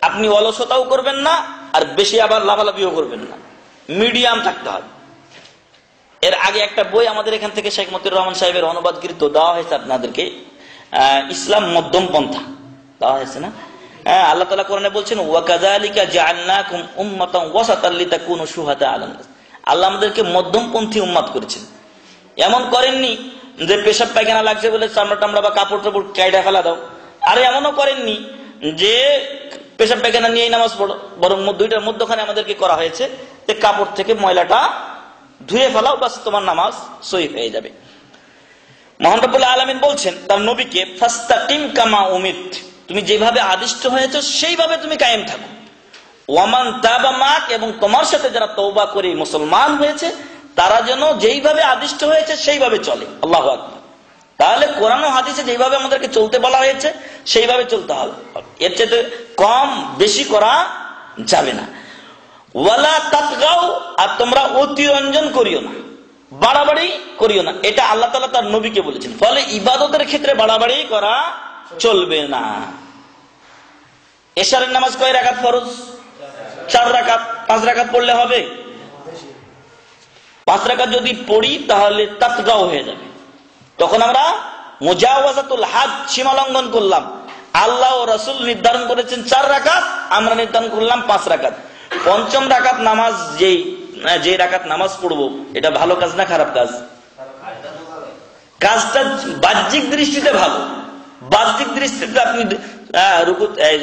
আপনি অলসতাও করবেন না, আর বেশি আবার লাফালাফিও করবেন না, মিডিয়াম থাকতে হবে। এর আগে একটা বই আমাদের এখান থেকে শেখ মতিউর রহমান সাহেবের অনুবাদকৃত দেওয়া হয়েছে আপনাদেরকে, ইসলাম মধ্যম পন্থা দেওয়া হয়েছে না? আল্লাহ তাআলা কোরআনে বলছেন, ওয়া কাযালিকা জাআলনাকুম উম্মাতান ওয়াসাতাল লিতাকুনু শুহাদা আলান নাস। আল্লাহ আমাদেরকে মধ্যমপন্থী উম্মত করেছেন। এমন করেননি যে পেশাব পায়খানা লাগছে বলে চামড়া টামড়া বা কাপড় টাপড় কাইটা ফেলা দাও, আর এমনও করেননি যে পেশাব পায়খানা নিয়েই নামাজ পড়ো, বরং দুইটার মধ্যখানে আমাদেরকে করা হয়েছে যে কাপড় থেকে ময়লাটা ধুয়ে ফেলাও, বাস তোমার নামাজ সহিহ হয়ে যাবে। মহান রব্বুল আলামিন বলছেন তার নবীকে, ফাস্তাকিম কামা উমিত, তুমি যেভাবে আদিষ্ট হয়েছো সেইভাবে তুমি কায়েম থাকো। ওয়ামান তাবা মাক, এবং তোমার সাথে যারা তওবা করে মুসলমান হয়েছে তারা যেন যেইভাবে আদিষ্ট হয়েছে সেইভাবে চলে। আল্লাহু আকবার। তাহলে কোরআন ও হাদিসে যেভাবে আমাদেরকে চলতে বলা হয়েছে সেইভাবে চলতে হবে, এর চেয়ে কম বেশি করা যাবে না। ওয়ালা তাতগাও, আর তোমরা অতিরঞ্জন করিও না, বাড়াবাড়ি করিও না। এটা আল্লাহ তাআলা তার নবীকে বলেছেন। ফলে ইবাদতের ক্ষেত্রে বাড়াবাড়ি করা চলবে না। এশারের নামাজ কয় রাকাত ফরজ? 4 রাকাত। 5 রাকাত পড়লে হবে? 5 রাকাত যদি পড়ি তাহলে তাতগাও হয়ে যাবে, তখন আমরা মুজাওয়াজাতুল হাদ, সীমা লঙ্ঘন করলাম। আল্লাহ ও রাসূল নির্ধারণ করেছেন 4 রাকাত, আমরা নির্ধারণ করলাম 5 রাকাত। পঞ্চম রাকাত নামাজ, যে রাকাত নামাজ পড়বো, এটা ভালো কাজ না খারাপ কাজ? কাজটা বাহ্যিক দৃষ্টিতে ভালো। বাহ্যিক দৃষ্টিতে আপনি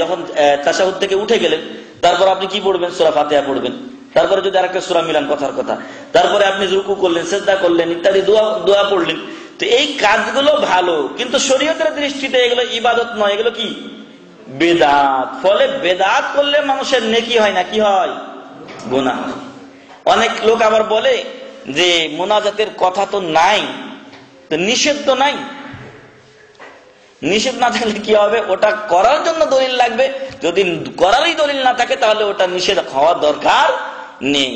যখন তাশাহুদ থেকে উঠে গেলেন, তারপর আপনি কি পড়বেন? সূরা ফাতিহা পড়বেন। তারপরে যদি আরেকটা সূরা মিলান কথার কথা, তারপরে আপনি রুকু করলেন, সিজদা করলেন, ইত্যাদি দোয়া পড়লেন, তো এই কাজগুলো ভালো, কিন্তু শরীয়তের দৃষ্টিতে এগুলো ইবাদত নয়, এগুলো কি বেদাত। ফলে বেদাত করলে মানুষের নেকি হয় না, কি হয়? গুনাহ হয়। অনেক লোক আবার বলে যে মোনাজাতের কথা তো নাই, তো নিষেধ তো নাই। নিষেধ না থাকলে কি হবে? ওটা করার জন্য দলিল লাগবে, যদি করারই দলিল না থাকে তাহলে ওটা নিষেধ হওয়ার দরকার নেই।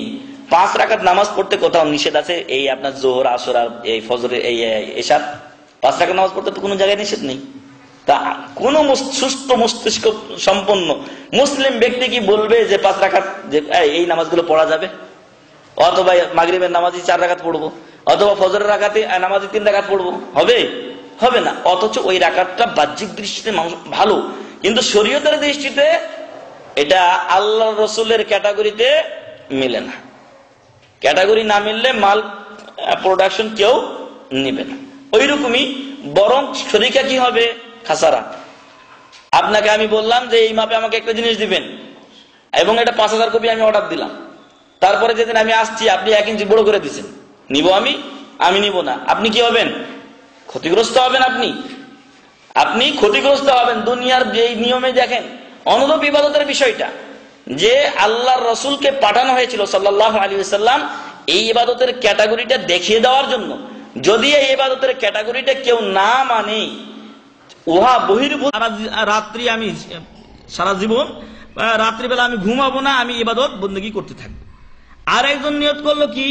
5 রাকাত নামাজ পড়তে কোথাও নিষেধ আছে? এই আপনার জোহর, আসর আর এই ফজরের এই এশা 5 রাকাত নামাজ পড়তে তো কোনো জায়গায় নিষেধ নেই। তা কোন সুস্থ মস্তিষ্ক সম্পন্ন মুসলিম ব্যক্তি কি বলবে যে 5 রাকাত এই নামাজগুলো পড়া যাবে? অথবা মাগরিবের নামাজই 4 রাকাত পড়বো, অথবা ফজরের রাকাতে নামাজে 3 রাকাত পড়বো, হবে? হবে না। অথচ ওই রাকাতটা বাহ্যিক দৃষ্টিতে মানুষ ভালো, কিন্তু শরীয়তের দৃষ্টিতে এটা আল্লাহ রসুলের ক্যাটাগরিতে মিলে না। ক্যাটাগরি না মিললে মাল প্রোডাকশন কেউ নিবে না। ওই রকমই বরং শরীকা কি হবে? খাসারা। আপনাকে আমি বললাম যে এই মাপে আমাকে একটা জিনিস দিবেন, এবং এটা 5000 কপি আমি অর্ডার দিলাম, তারপরে যেদিন আমি আসছি আপনি 1 ইঞ্চি বড় করে দিচ্ছেন, নিব আমি নিব না। আপনি কি হবেন? ক্ষতিগ্রস্ত হবেন। আপনি ক্ষতিগ্রস্ত হবেন। দুনিয়ার যে নিয়মে দেখেন অনুরূপ ইবাদতের বিষয়টা, যে আল্লাহর রসুলকে পাঠানো হয়েছিল সাল্লাল্লাহু আলাইহি ওয়াসাল্লাম এই ইবাদতের ক্যাটাগরিটা দেখিয়ে দেওয়ার জন্য। যদি এই ইবাদতের ক্যাটাগরিটা কেউ না মানে, উহা বহির্ভূত। রাত্রি আমি সারা জীবন রাত্রিবেলা আমি ঘুমাবো না, আমি ইবাদত বন্দেগী করতে থাকবো। আর একজন নিয়ত করলো কি,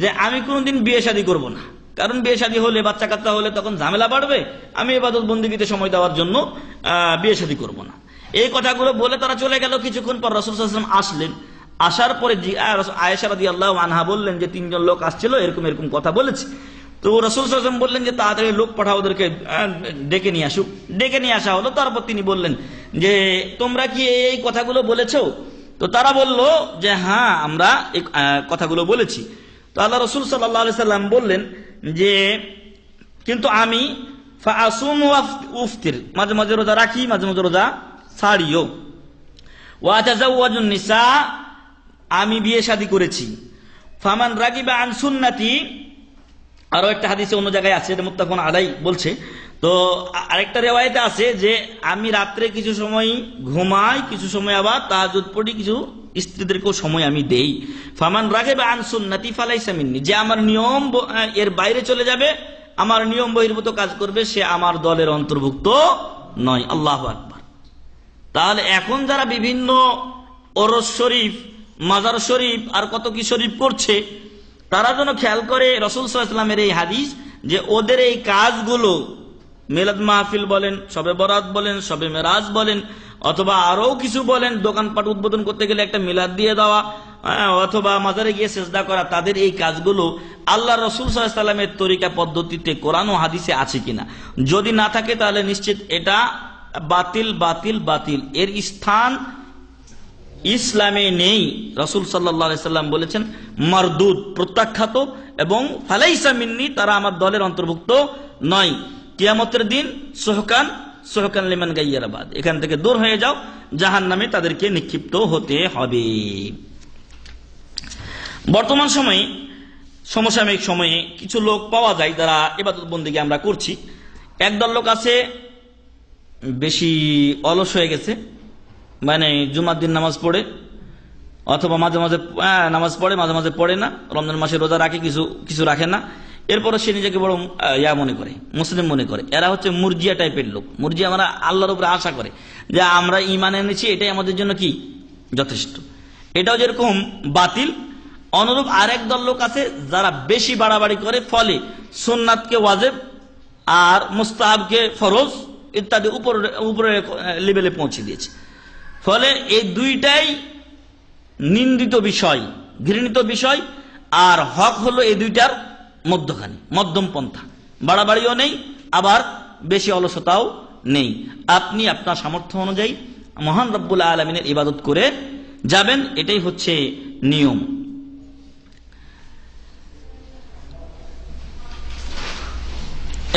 যে আমি কোনোদিন বিয়ে শাদী করবো না, কারণ বিয়ে শাদী হলে, বাচ্চা কাচ্চা হলে তখন ঝামেলা বাড়বে, আমি ইবাদত বন্দেগীতে সময় দেওয়ার জন্য বিয়ে শাদী করবো না। এই কথাগুলো বলে তারা চলে গেল। কিছুক্ষণ পর রাসূল সাল্লাল্লাহু আলাইহি ওয়াসাল্লাম আসলেন। আসার পরে আয়েশা রাদিয়াল্লাহু আনহা বললেন যে 3 জন লোক আসছিল, এরকম এরকম কথা বলেছে। তো রাসূল সাল্লাল্লাহু আলাইহি ওয়াসাল্লাম বললেন যে তাড়াতাড়ি লোক পাঠাও, ওদেরকে ডেকে নিয়ে আসুক। ডেকে নিয়ে আসা হলো। তারপর তিনি বললেন যে তোমরা কি এই কথাগুলো বলেছো? তো তারা বলল যে হ্যাঁ, আমরা এই কথাগুলো বলেছি। তো আল্লাহ রাসূল সাল্লাল্লাহু আলাইহি ওয়াসাল্লাম বললেন যে কিন্তু আমি ফাআসুম ওয়া উফতির, মাঝে মাঝে রোজা রাখি, মাঝে মাঝে রোজা ছাড়িও। ওয়া তাজাওয়াজুন নিসা, আমি বিয়ে শাদী করেছি। ফামান রাগিবা আন সুন্নতি, আরো একটা হাদিসে অন্য জায়গায় আছে, এটা মুত্তাফাকুন আলাইহি বলছে। তো আরেকটা রিওয়ায়াতে আছে যে আমি রাত্রে কিছু সময় ঘুমাই, কিছু সময় আবার তাহাজ্জুদ পড়ি, কিছু স্ত্রীদেরকেও সময় আমি দেই। ফামান রাগিবা আন সুন্নতি ফালাইসা মিন্নি, যে আমার নিয়ম এর বাইরে চলে যাবে, আমার নিয়ম বহির্ভূত কাজ করবে, সে আমার দলের অন্তর্ভুক্ত নয়। আল্লাহু আকবার। তাহলে এখন যারা বিভিন্ন ওরস শরীফ, মাজার শরীফ আর কত কি শরীফ করছে, তারা যেন খেয়াল করে রাসূল সাল্লাল্লাহু আলাইহি ওয়াসাল্লামের এই হাদিস, যে ওদের এই কাজগুলো, মিলাদ মাহফিল বলেন, শবে বরাত বলেন, শবে মেরাজ বলেন, অথবা আরো কিছু বলেন, দোকানপাট উদ্বোধন করতে গেলে একটা মিলাদ দিয়ে দেওয়া, অথবা মাজারে গিয়ে সিজদা করা, তাদের এই কাজগুলো আল্লাহ রাসূল সাল্লাল্লাহু আলাইহি ওয়াসাল্লামের তরিকা পদ্ধতিতে কোরআন ও হাদিসে আছে কিনা। যদি না থাকে তাহলে নিশ্চিত এটা বাতিল বাতিল বাতিল, এর স্থান ইসলামে নেই। রাসূল সাল্লাল্লাহু আলাইহি ওয়াসাল্লাম বলেছেন মারদুদ, প্রত্যাখ্যাত, এবং ফালাইসা মিন্নি, তারা আমার দলের অন্তর্ভুক্ত নয়। কিয়ামতের দিন সুহকান সুহকান লিমান গায়্যারা বাদ, এখান থেকে দূর হয়ে যাও, জাহান্নামে তাদেরকে নিক্ষিপ্ত হতে হবে। বর্তমান সময়ে, সমসাময়িক সময়ে কিছু লোক পাওয়া যায় যারা ইবাদত বন্দেগী আমরা করছি। একদল লোক আছে বেশি অলস হয়ে গেছে, মানে জুমার দিন নামাজ পড়ে, অথবা মাঝে মাঝে নামাজ পড়ে, মাঝে মাঝে পড়ে না, রমজান মাসে রোজা রাখে, কিছু কিছু রাখে না। এরপরে সে নিজেকে বড় মনে করে, মুসলিম মনে করে। এরা হচ্ছে মুরজিয়া টাইপের লোক। মুরজিয়া আমরা আল্লাহর উপরে আশা করে যে আমরা ঈমান এনেছি, এটাই আমাদের জন্য কি যথেষ্ট। এটাও যেরকম বাতিল। অনুরূপ আরেক দল লোক আছে যারা বেশি বাড়াবাড়ি করে, ফলে সুন্নাতকে ওয়াজিব আর মুস্তাহাবকে ফরজ ইত্যাদি উপরে লেভেলে পৌঁছে দিয়েছে। ফলে এই দুইটাই নিন্দিত বিষয়, ঘৃণিত বিষয়। আর হক হলো এই দুইটার মধ্যখানে, মধ্যম পন্থা। বাড়াবাড়িও নেই, আবার বেশি অলসতাও নেই। আপনি আপনার সামর্থ্য অনুযায়ী মহান রব্বুল আলামিনের ইবাদত করে যাবেন, এটাই হচ্ছে নিয়ম।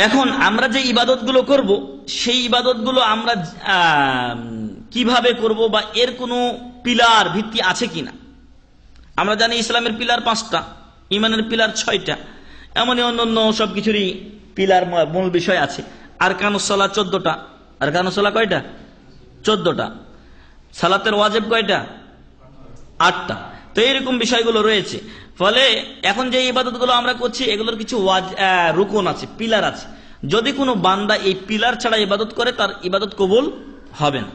এখন আমরা যে ইবাদতগুলো করব, সেই ইবাদতগুলো আমরা কিভাবে করব, বা এর কোনো পিলার ভিত্তি আছে কিনা। আমরা জানি ইসলামের পিলার 5টা, ইমানের পিলার 6টা, এমনই অন্য সবকিছুরই পিলার মূল বিষয় আছে। আরকানুস সালাত 14টা। আরকানুস সালাত কয়টা? 14টা। সালাতের ওয়াজিব কয়টা? 8টা। তো এইরকম বিষয়গুলো রয়েছে। ফলে এখন যে ইবাদতগুলো আমরা করছি এগুলোর কিছু রুকন আছে, পিলার আছে। যদি কোনো বান্দা এই পিলার ছাড়া ইবাদত করে তার ইবাদত কবুল হবে না।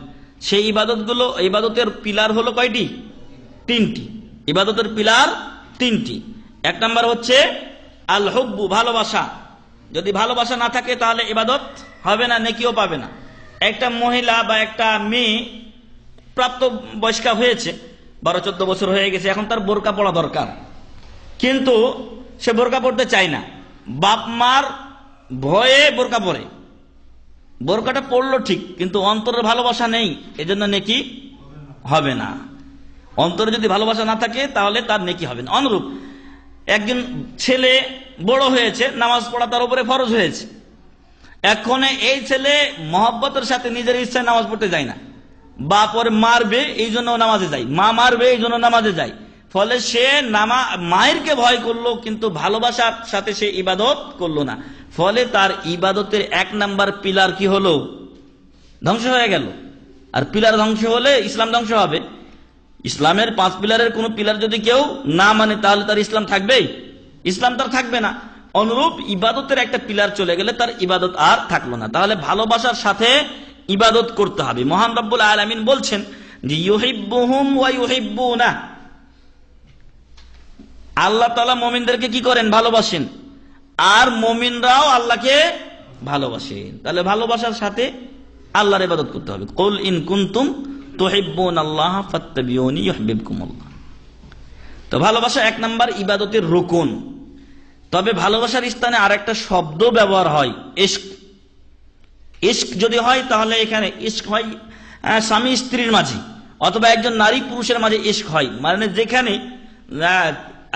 সেই ইবাদতগুলো, ইবাদতের পিলার হলো কয়টি? 3টি। ইবাদতের পিলার 3টি। 1 নাম্বার হচ্ছে আল হুব্বু, ভালোবাসা। যদি ভালোবাসা না থাকে তাহলে ইবাদত হবে না, নেকিও পাবে না। একটা মহিলা বা একটা মেয়ে প্রাপ্ত বয়স্কা হয়েছে, 12-14 বছর হয়ে গেছে, এখন তার বোরকা পরা দরকার, কিন্তু সে বোরকা পড়তে চায় না। বাপ মার ভয়ে বোরকা পরে, বোরকাটা পড়লো ঠিক, কিন্তু অন্তরের ভালোবাসা নেই, এজন্য নেকি হবে না। অন্তরে যদি ভালোবাসা না থাকে তাহলে তার নেকি হবে না। অনুরূপ একজন ছেলে বড় হয়েছে, নামাজ পড়া তার উপরে ফরজ হয়েছে। এখন এই ছেলে মহব্বতের সাথে নিজের ইচ্ছায় নামাজ পড়তে যায় না, বাপ ওর মারবে এই জন্য নামাজে যায়, মা মারবে এই জন্য নামাজে যায়। ফলে সে মায়েরকে ভয় করলো, কিন্তু ভালোবাসার সাথে সে ইবাদত করলো না। ফলে তার ইবাদতের 1 নাম্বার পিলার কি হলো? ধ্বংস হয়ে গেল। আর পিলার ধ্বংস হলে ইসলাম ধ্বংস হবে। ইসলামের 5 পিলারের কোন পিলার যদি কেউ না মানে তাহলে তার ইসলাম থাকবেই? ইসলাম তার থাকবে না। অনুরূপ ইবাদতের একটা পিলার চলে গেলে তার ইবাদত আর থাকলো না। তাহলে ভালোবাসার সাথে ইবাদত করতে হবে। মহান রব্বুল আলামিন বলছেন যে ইউহিব্বুহুম ওয়া ইউহিব্বুনা, আল্লাহ তাআলা মুমিনদেরকে কি করেন? ভালোবাসেন, আর মুমিনরাও আল্লাহকে ভালোবাসেন। তাহলে ভালোবাসার সাথে আল্লাহর ইবাদত করতে হবে। কুল ইন কুনতুম তুহিব্বুনাল্লাহ ফাত্তাবিউনি ইউহিব্বুকুমুল্লাহ। তো ভালোবাসা 1 নাম্বার ইবাদতের রুকন। তবে ভালোবাসার স্থানে আরেকটা শব্দ ব্যবহার হয়, ইশক। ইশক যদি হয় তাহলে এখানে ইশক হয় স্বামী স্ত্রীর মাঝে, অথবা একজন নারী পুরুষের মাঝে ইশক হয়। মানে যেখানে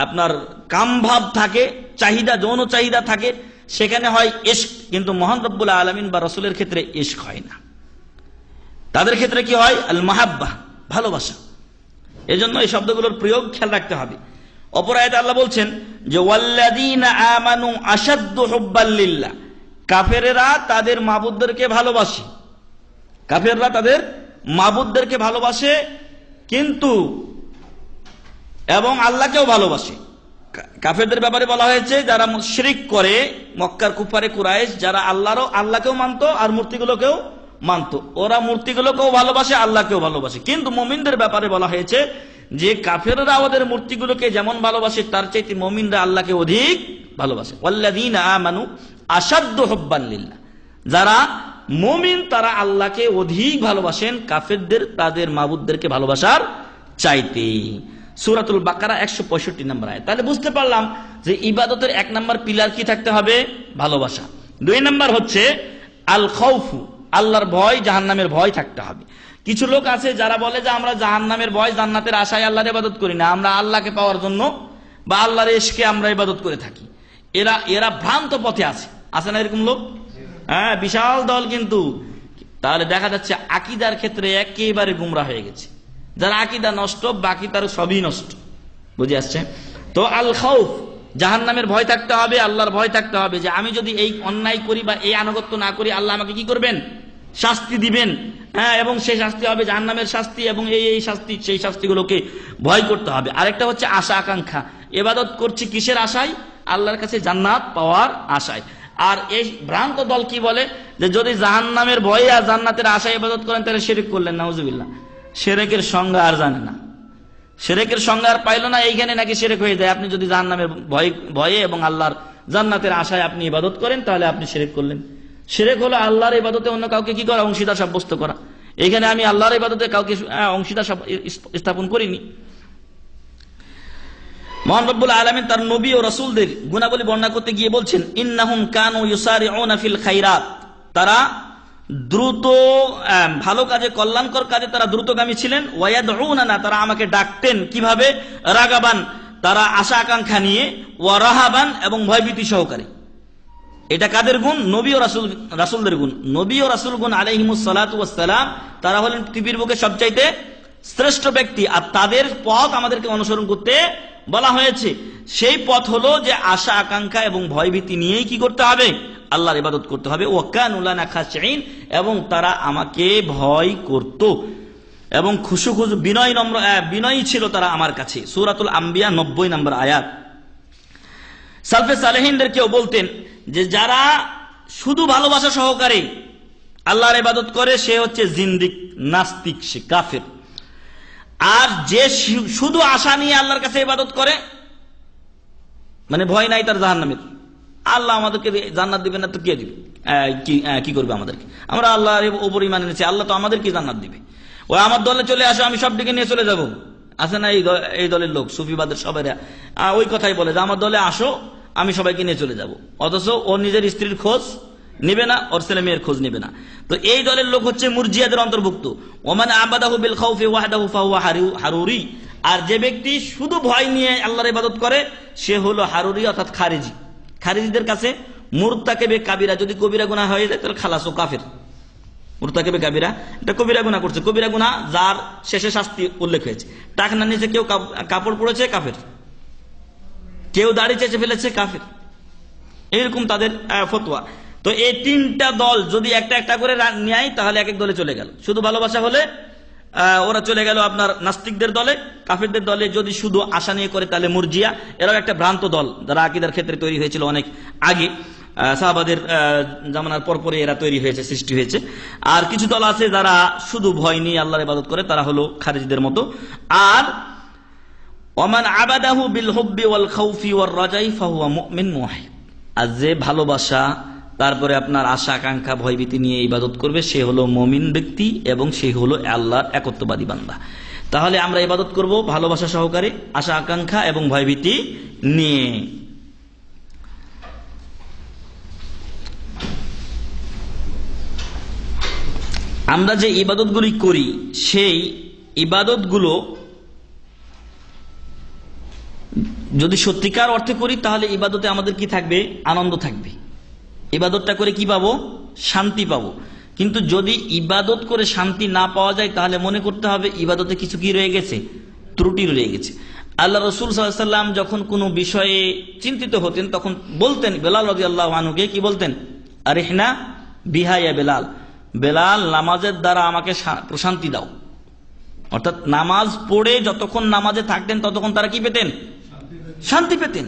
আপনার কামভাব থাকে, চাহিদা, যৌন চাহিদা থাকে, সেখানে হয় ইশক। কিন্তু মহান রব্বুল আলামিন বা রাসূলের ক্ষেত্রে ইশক হয় না। তাদের ক্ষেত্রে কি হয়? আল মাহাব্বা, ভালোবাসা। এজন্য এই শব্দগুলোর প্রয়োগ খেয়াল রাখতে হবে। অপর আয়াতে আল্লাহ বলছেন যে ওয়াল্লাযীনা আমানু আশাদ্দু হুব্বাল লিল্লাহ, কাফেরেরা তাদের মাবুদদেরকে ভালোবাসে। কাফেররা তাদের মাবুদদেরকে ভালোবাসে, কিন্তু এবং আল্লাহকেও ভালোবাসে। কাফেরদের ব্যাপারে বলা হয়েছে যারা শিরক করে, মক্কার কুফারে কুরাইশ, যারা আল্লাহকেও মানতো আর মূর্তিগুলোকেও মানতো, ওরা মূর্তিগুলোকেও ভালোবাসে, আল্লাহকেও ভালোবাসে। কিন্তু মুমিনদের ব্যাপারে বলা হয়েছে যে কাফেররা ওদের মূর্তিগুলোকে যেমন ভালোবাসে তার চাইতে মুমিনরা আল্লাহকে অধিক ভালোবাসে। ওয়াল্লাযীনা আমানু আশাদ্দু হুব্বান লিল্লাহ, যারা মুমিন তারা আল্লাহকে অধিক ভালোবাসেন কাফেরদের তাদের মাবুদদেরকে ভালোবাসার চাইতে। সূরাতুল বাকারা 165 নম্বর আয়াত। তাহলে বুঝতে পারলাম যে ইবাদতের 1 নম্বর পিলার কি থাকতে হবে? ভালোবাসা। 2 নম্বর হচ্ছে আল খাউফু, আল্লাহর ভয়, জাহান্নামের ভয় থাকতে হবে। কিছু লোক আছে যারা বলে যে আমরা জাহান্নামের ভয়, জান্নাতের আশায় আল্লাহর ইবাদত করি না, আমরা আল্লাহকে পাওয়ার জন্য বা আল্লাহর ইশকে আমরা ইবাদত করে থাকি। এরা ভ্রান্ত পথে আছে না এরকম লোক? হ্যাঁ, বিশাল দল। কিন্তু তাহলে দেখা যাচ্ছে আকীদার ক্ষেত্রে একেবারে গুমরা হয়ে গেছে। যার আকীদা নষ্ট, বাকি তার সবই নষ্ট। বুঝে আসছে তো? আল খাউফ, জাহান্নামের ভয় থাকতে হবে, আল্লাহর ভয় থাকতে হবে যে আমি যদি এই অন্যায় করি বা এই আনুগত্য না করি আল্লাহ আমাকে কি করবেন? শাস্তি দিবেন। হ্যাঁ, এবং সেই শাস্তি হবে জাহান্নামের শাস্তি, এবং এই শাস্তি, সেই শাস্তিগুলোকে ভয় করতে হবে। আরেকটা হচ্ছে আশা আকাঙ্ক্ষা। ইবাদত করছি কিসের আশায়? আল্লাহর কাছে জান্নাত পাওয়ার আশায়। আর এই ভ্রান্ত দল কি বলে যে যদি জাহান্নামের ভয়ে আর জান্নাতের আশায় ইবাদত করেন তাহলে শিরক করলেন। নাউজুবিল্লাহ। শিরকের সংজ্ঞা আর জানে না, শিরকের সংজ্ঞা আর পাইল না, এইখানে নাকি শিরক হয়ে যায়। আপনি যদি জাহান্নামের ভয়ে এবং আল্লাহর জান্নাতের আশায় আপনি ইবাদত করেন তাহলে আপনি শিরক করলেন। শিরক হলো আল্লাহর ইবাদতে অন্য কাউকে কি করা? অংশীদার সাব্যস্ত করা। এইখানে আমি আল্লাহর ইবাদতে কাউকে অংশীদার স্থাপন করিনি। মহান রব্বুল আলামিন তার নবী ও রাসূলদের গুণাবলী বর্ণনা করতে গিয়ে বলছেন ইন্নাহুম কানু ইউসারিউনা ফিল খায়রাত, তারা দ্রুত ভালো কাজে, কল্যাণকর কাজে তারা দ্রুতগামী ছিলেন। ওয়ায়াদউনানা, তারা আমাকে ডাকতেন কিভাবে? রাগাবান, তারা আশা আকাঙ্ক্ষা নিয়ে, ওয়া রাহাবান, এবং ভয়ভীতি সহকারে। এটা কাদের গুণ? নবী ও রাসূলদের গুণ। নবী ও রাসূলগণ আলাইহিমুস সালাতু ওয়াস সালাম তারা হলেন পৃথিবীর বুকে সবচাইতে শ্রেষ্ঠ ব্যক্তি, আর তাদের পথ আমাদেরকে অনুসরণ করতে বলা হয়েছে। সেই পথ হলো যে আশা আকাঙ্ক্ষা এবং ভয়ভীতি নিয়েই কি করতে হবে, আল্লাহর ইবাদত করতে হবে। ওয়া কানু লানা খাশিঈন, এবং তারা আমাকে ভয় করত এবং খুশু বিনয়ী ছিল তারা আমার কাছে। সূরাতুল আম্বিয়া 90 নম্বর আয়াত। সালফে সালেহিনদের কেউ বলতেন যে যারা শুধু ভালোবাসা সহকারে আল্লাহর ইবাদত করে সে হচ্ছে জিন্দিক, নাস্তিক, সে কাফের। আর যে শুধু আশা নিয়ে আল্লাহর কাছে ইবাদত করে, মানে ভয় নাই তার জাহান্নামের, আল্লাহ আমাদেরকে জান্নাত দিবে না তো কে দিবে, কি করবে আমাদেরকে, আমরা আল্লাহর উপর ঈমান এনেছি, আল্লাহ তো আমাদেরকে জান্নাত দিবে, ওই আমার দলে চলে আসো আমি সবটিকে নিয়ে চলে যাব। আছে না এই দলের লোক, সুফিবাদের সবাই ওই কথাই বলে যে আমার দলে আসো আমি সবাইকে নিয়ে চলে যাব, অথচ ও নিজের স্ত্রীর খোঁজ নিবে না, ওর ছেলে মেয়ের খোঁজ নিবে না। তো এই দলের লোক হচ্ছে মুরজিয়াদের অন্তর্ভুক্ত। ওমান আবাদাহু বিল খাউফি ওয়াহদাহু ফাহুয়া হারুরি। আর যে ব্যক্তি শুধু ভয় নিয়ে আল্লাহর ইবাদত করে সে হলো হারুরি, অর্থাৎ খারিজি। খারিজিদের কাছে মুরতাকিবে কাবিরা যদি কবিরা গুনাহ হয়ে যায় তাহলে খালাস, ও কাফের। মুরতাকিবে কাবিরা এটা কবিরা গুনাহ করছে, কবিরা গুনাহ যার শেষে শাস্তি উল্লেখ হয়েছে। টাকনার নিচে কেউ কাপড় পরেছে, কাফের। কেউ দাড়ি চেঁচে ফেলেছে, কাফের। এরকম তাদের ফতোয়া। তো এই তিনটা দল যদি একটা একটা করে নেয় তাহলে এক এক দলে চলে গেল। শুধু ভালোবাসা হলে ওরা চলে গেল আপনার নাস্তিকদের দলে, কাফেরদের দলে। যদি শুধু আশা নিয়ে করে তাহলে মুরজিয়া, এরাও একটা ভ্রান্ত দল যারা আকীদার ক্ষেত্রে তৈরি হয়েছিল অনেক আগে, সাহাবাদের জামানার পরপরে এরা তৈরি হয়েছে, সৃষ্টি হয়েছে। আর কিছু দল আছে যারা শুধু ভয় নিয়ে আল্লাহর ইবাদত করে, তারা হলো খারিজদের মতো। আর ওমান আবাদাহু বিল হুব্বি ওয়াল খাউফি ওয়ার রাজাই ফাহুয়া মুমিন মুওয়াহিদ। আর যে ভালোবাসা তারপরে আপনার আশা আকাঙ্ক্ষা ভয়ভীতি নিয়ে ইবাদত করবে সে হলো মুমিন ব্যক্তি এবং সে হলো আল্লাহর একত্ববাদী বান্দা। তাহলে আমরা ইবাদত করব ভালোবাসা সহকারে, আশা আকাঙ্ক্ষা এবং ভয়ভীতি নিয়ে। আমরা যে ইবাদতগুলি করি সেই ইবাদতগুলো যদি সত্যিকার অর্থে করি তাহলে ইবাদতে আমাদের কি থাকবে, আনন্দ থাকবে। ইবাদতটা করে কি পাবো, শান্তি পাবো। কিন্তু যদি ইবাদত করে শান্তি না পাওয়া যায় তাহলে মনে করতে হবে ইবাদতে কিছু কি রয়ে গেছে, ত্রুটি রয়ে গেছে। আল্লাহ রাসূল সাল্লাল্লাহু আলাইহি ওয়াসাল্লাম যখন কোনো বিষয়ে চিন্তিত হতেন তখন বলতেন বেলাল রাদিয়াল্লাহু আনহুকে, কি বলতেন, আরিহনা বিহা ইয়া বেলাল, বেলাল নামাজের দ্বারা আমাকে প্রশান্তি দাও। অর্থাৎ নামাজ পড়ে যতক্ষণ নামাজে থাকতেন ততক্ষণ তারা কি পেতেন, শান্তি পেতেন।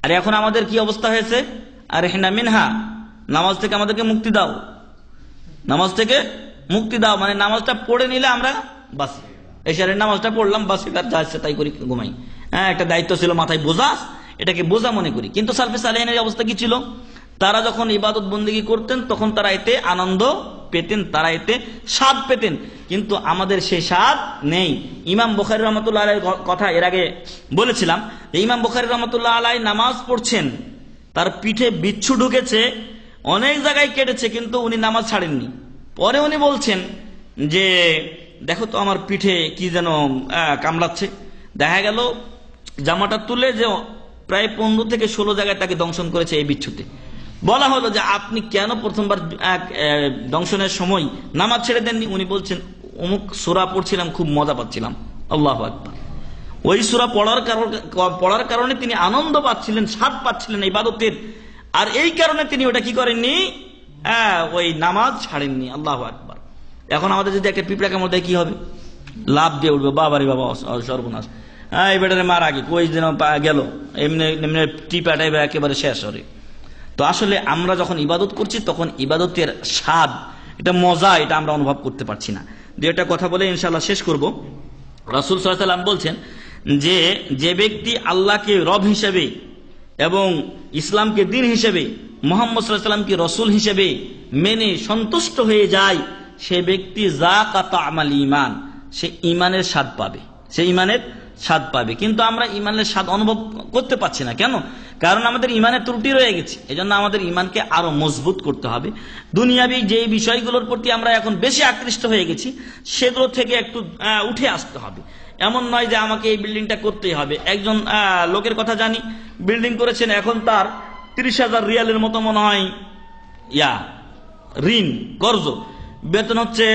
আর এখন আমাদের কি অবস্থা হয়েছে, আরিহনা মিনহা, নামাজ থেকে আমাদেরকে মুক্তি দাও, নামাজ থেকে মুক্তি দাও, মানে নামাজটা পড়ে নিলে আমরা বাস, এশারের নামাজটা পড়লাম বাস, এবার যা ইচ্ছে তাই করি, ঘুমাই। হ্যাঁ, একটা দায়িত্ব ছিল মাথায় বোঝা, এটাকে বোঝা মনে করি। কিন্তু সালফে সালেহিনের অবস্থা কি ছিল, তারা যখন ইবাদত বন্দেগী করতেন তখন তারা এতে আনন্দ পেতেন, তারা এতে স্বাদ পেতেন। কিন্তু আমাদের সেই স্বাদ নেই। ইমাম বুখারী রহমাতুল্লাহ আলাইহির কথা এর আগে বলেছিলাম যে ইমাম বুখারী রহমাতুল্লাহ আলাইহি নামাজ পড়ছেন, তার পিঠে বিচ্ছু ঢুকেছে, অনেক জায়গায় কেটেছে, কিন্তু উনি নামাজ ছাড়েননি। পরে উনি বলছেন যে দেখো তো আমার পিঠে কি যেন কামড়াচ্ছে। দেখা গেল জামাটা তুলে যে প্রায় 15 থেকে 16 জায়গায় তাকে দংশন করেছে এই বিচ্ছুতে। বলা হলো যে আপনি কেন প্রথমবার দংশনের সময় নামাজ ছেড়ে দেননি? উনি বলছেন অমুক সূরা পড়ছিলাম, খুব মজা পাচ্ছিলাম। আল্লাহু আকবার। ওই সূরা পড়ার কারণে তিনি আনন্দ পাচ্ছিলেন, স্বাদ পাচ্ছিলেন ইবাদতের, আর এই কারণে তিনি ওটা কি করেননি, ওই নামাজ ছাড়েননি। আল্লাহু আকবার। এখন আমাদের যদি একটা পিঁপড়া কামড় দেয় কি হবে, লাভ দিয়ে উঠবে, বাবারে বাবা সর্বনাশ, এই বেটারে মার আগে কই যেন গেল, এমনি এমনি টিপাটাইবে একেবারে শেষ হবে। তো আসলে আমরা যখন ইবাদত করছি তখন ইবাদতের স্বাদ, এটা মজা, এটা আমরা অনুভব করতে পারছি না। দুইটা কথা বলে ইনশাআল্লাহ শেষ করব। রাসূল সাল্লাল্লাহু আলাইহি ওয়াসাল্লাম বলছেন যে ব্যক্তি আল্লাহকে রব হিসেবে এবং ইসলামকে দ্বীন হিসেবে, মুহাম্মদ সাল্লাল্লাহু আলাইহি ওয়াসাল্লামকে রাসূল হিসেবে মেনে সন্তুষ্ট হয়ে যায়, সে ব্যক্তি যাকাতা আমাল ঈমান, সে ঈমানের স্বাদ পাবে, সে ঈমানের স্বাদ পাবে। কিন্তু আমরা ঈমানের স্বাদ অনুভব করতে পারছি না। কেন? কারণ আমাদের ঈমানের ত্রুটি রয়ে গেছে। এজন্য আমাদের ঈমানকে আরো মজবুত করতে হবে। দুনিয়াবি যে বিষয়গুলোর প্রতি আমরা এখন বেশি আকৃষ্ট হয়ে গেছি সেগুলো থেকে একটু উঠে আসতে হবে। এমন নয় যে আমাকে এই বিল্ডিংটা করতেই হবে। একজন লোকের কথা জানি, বিল্ডিং করেছেন, এখন তার 30,000 রিয়ালের মতো মনে হয় ঋণ কর্জ, বেতন হচ্ছে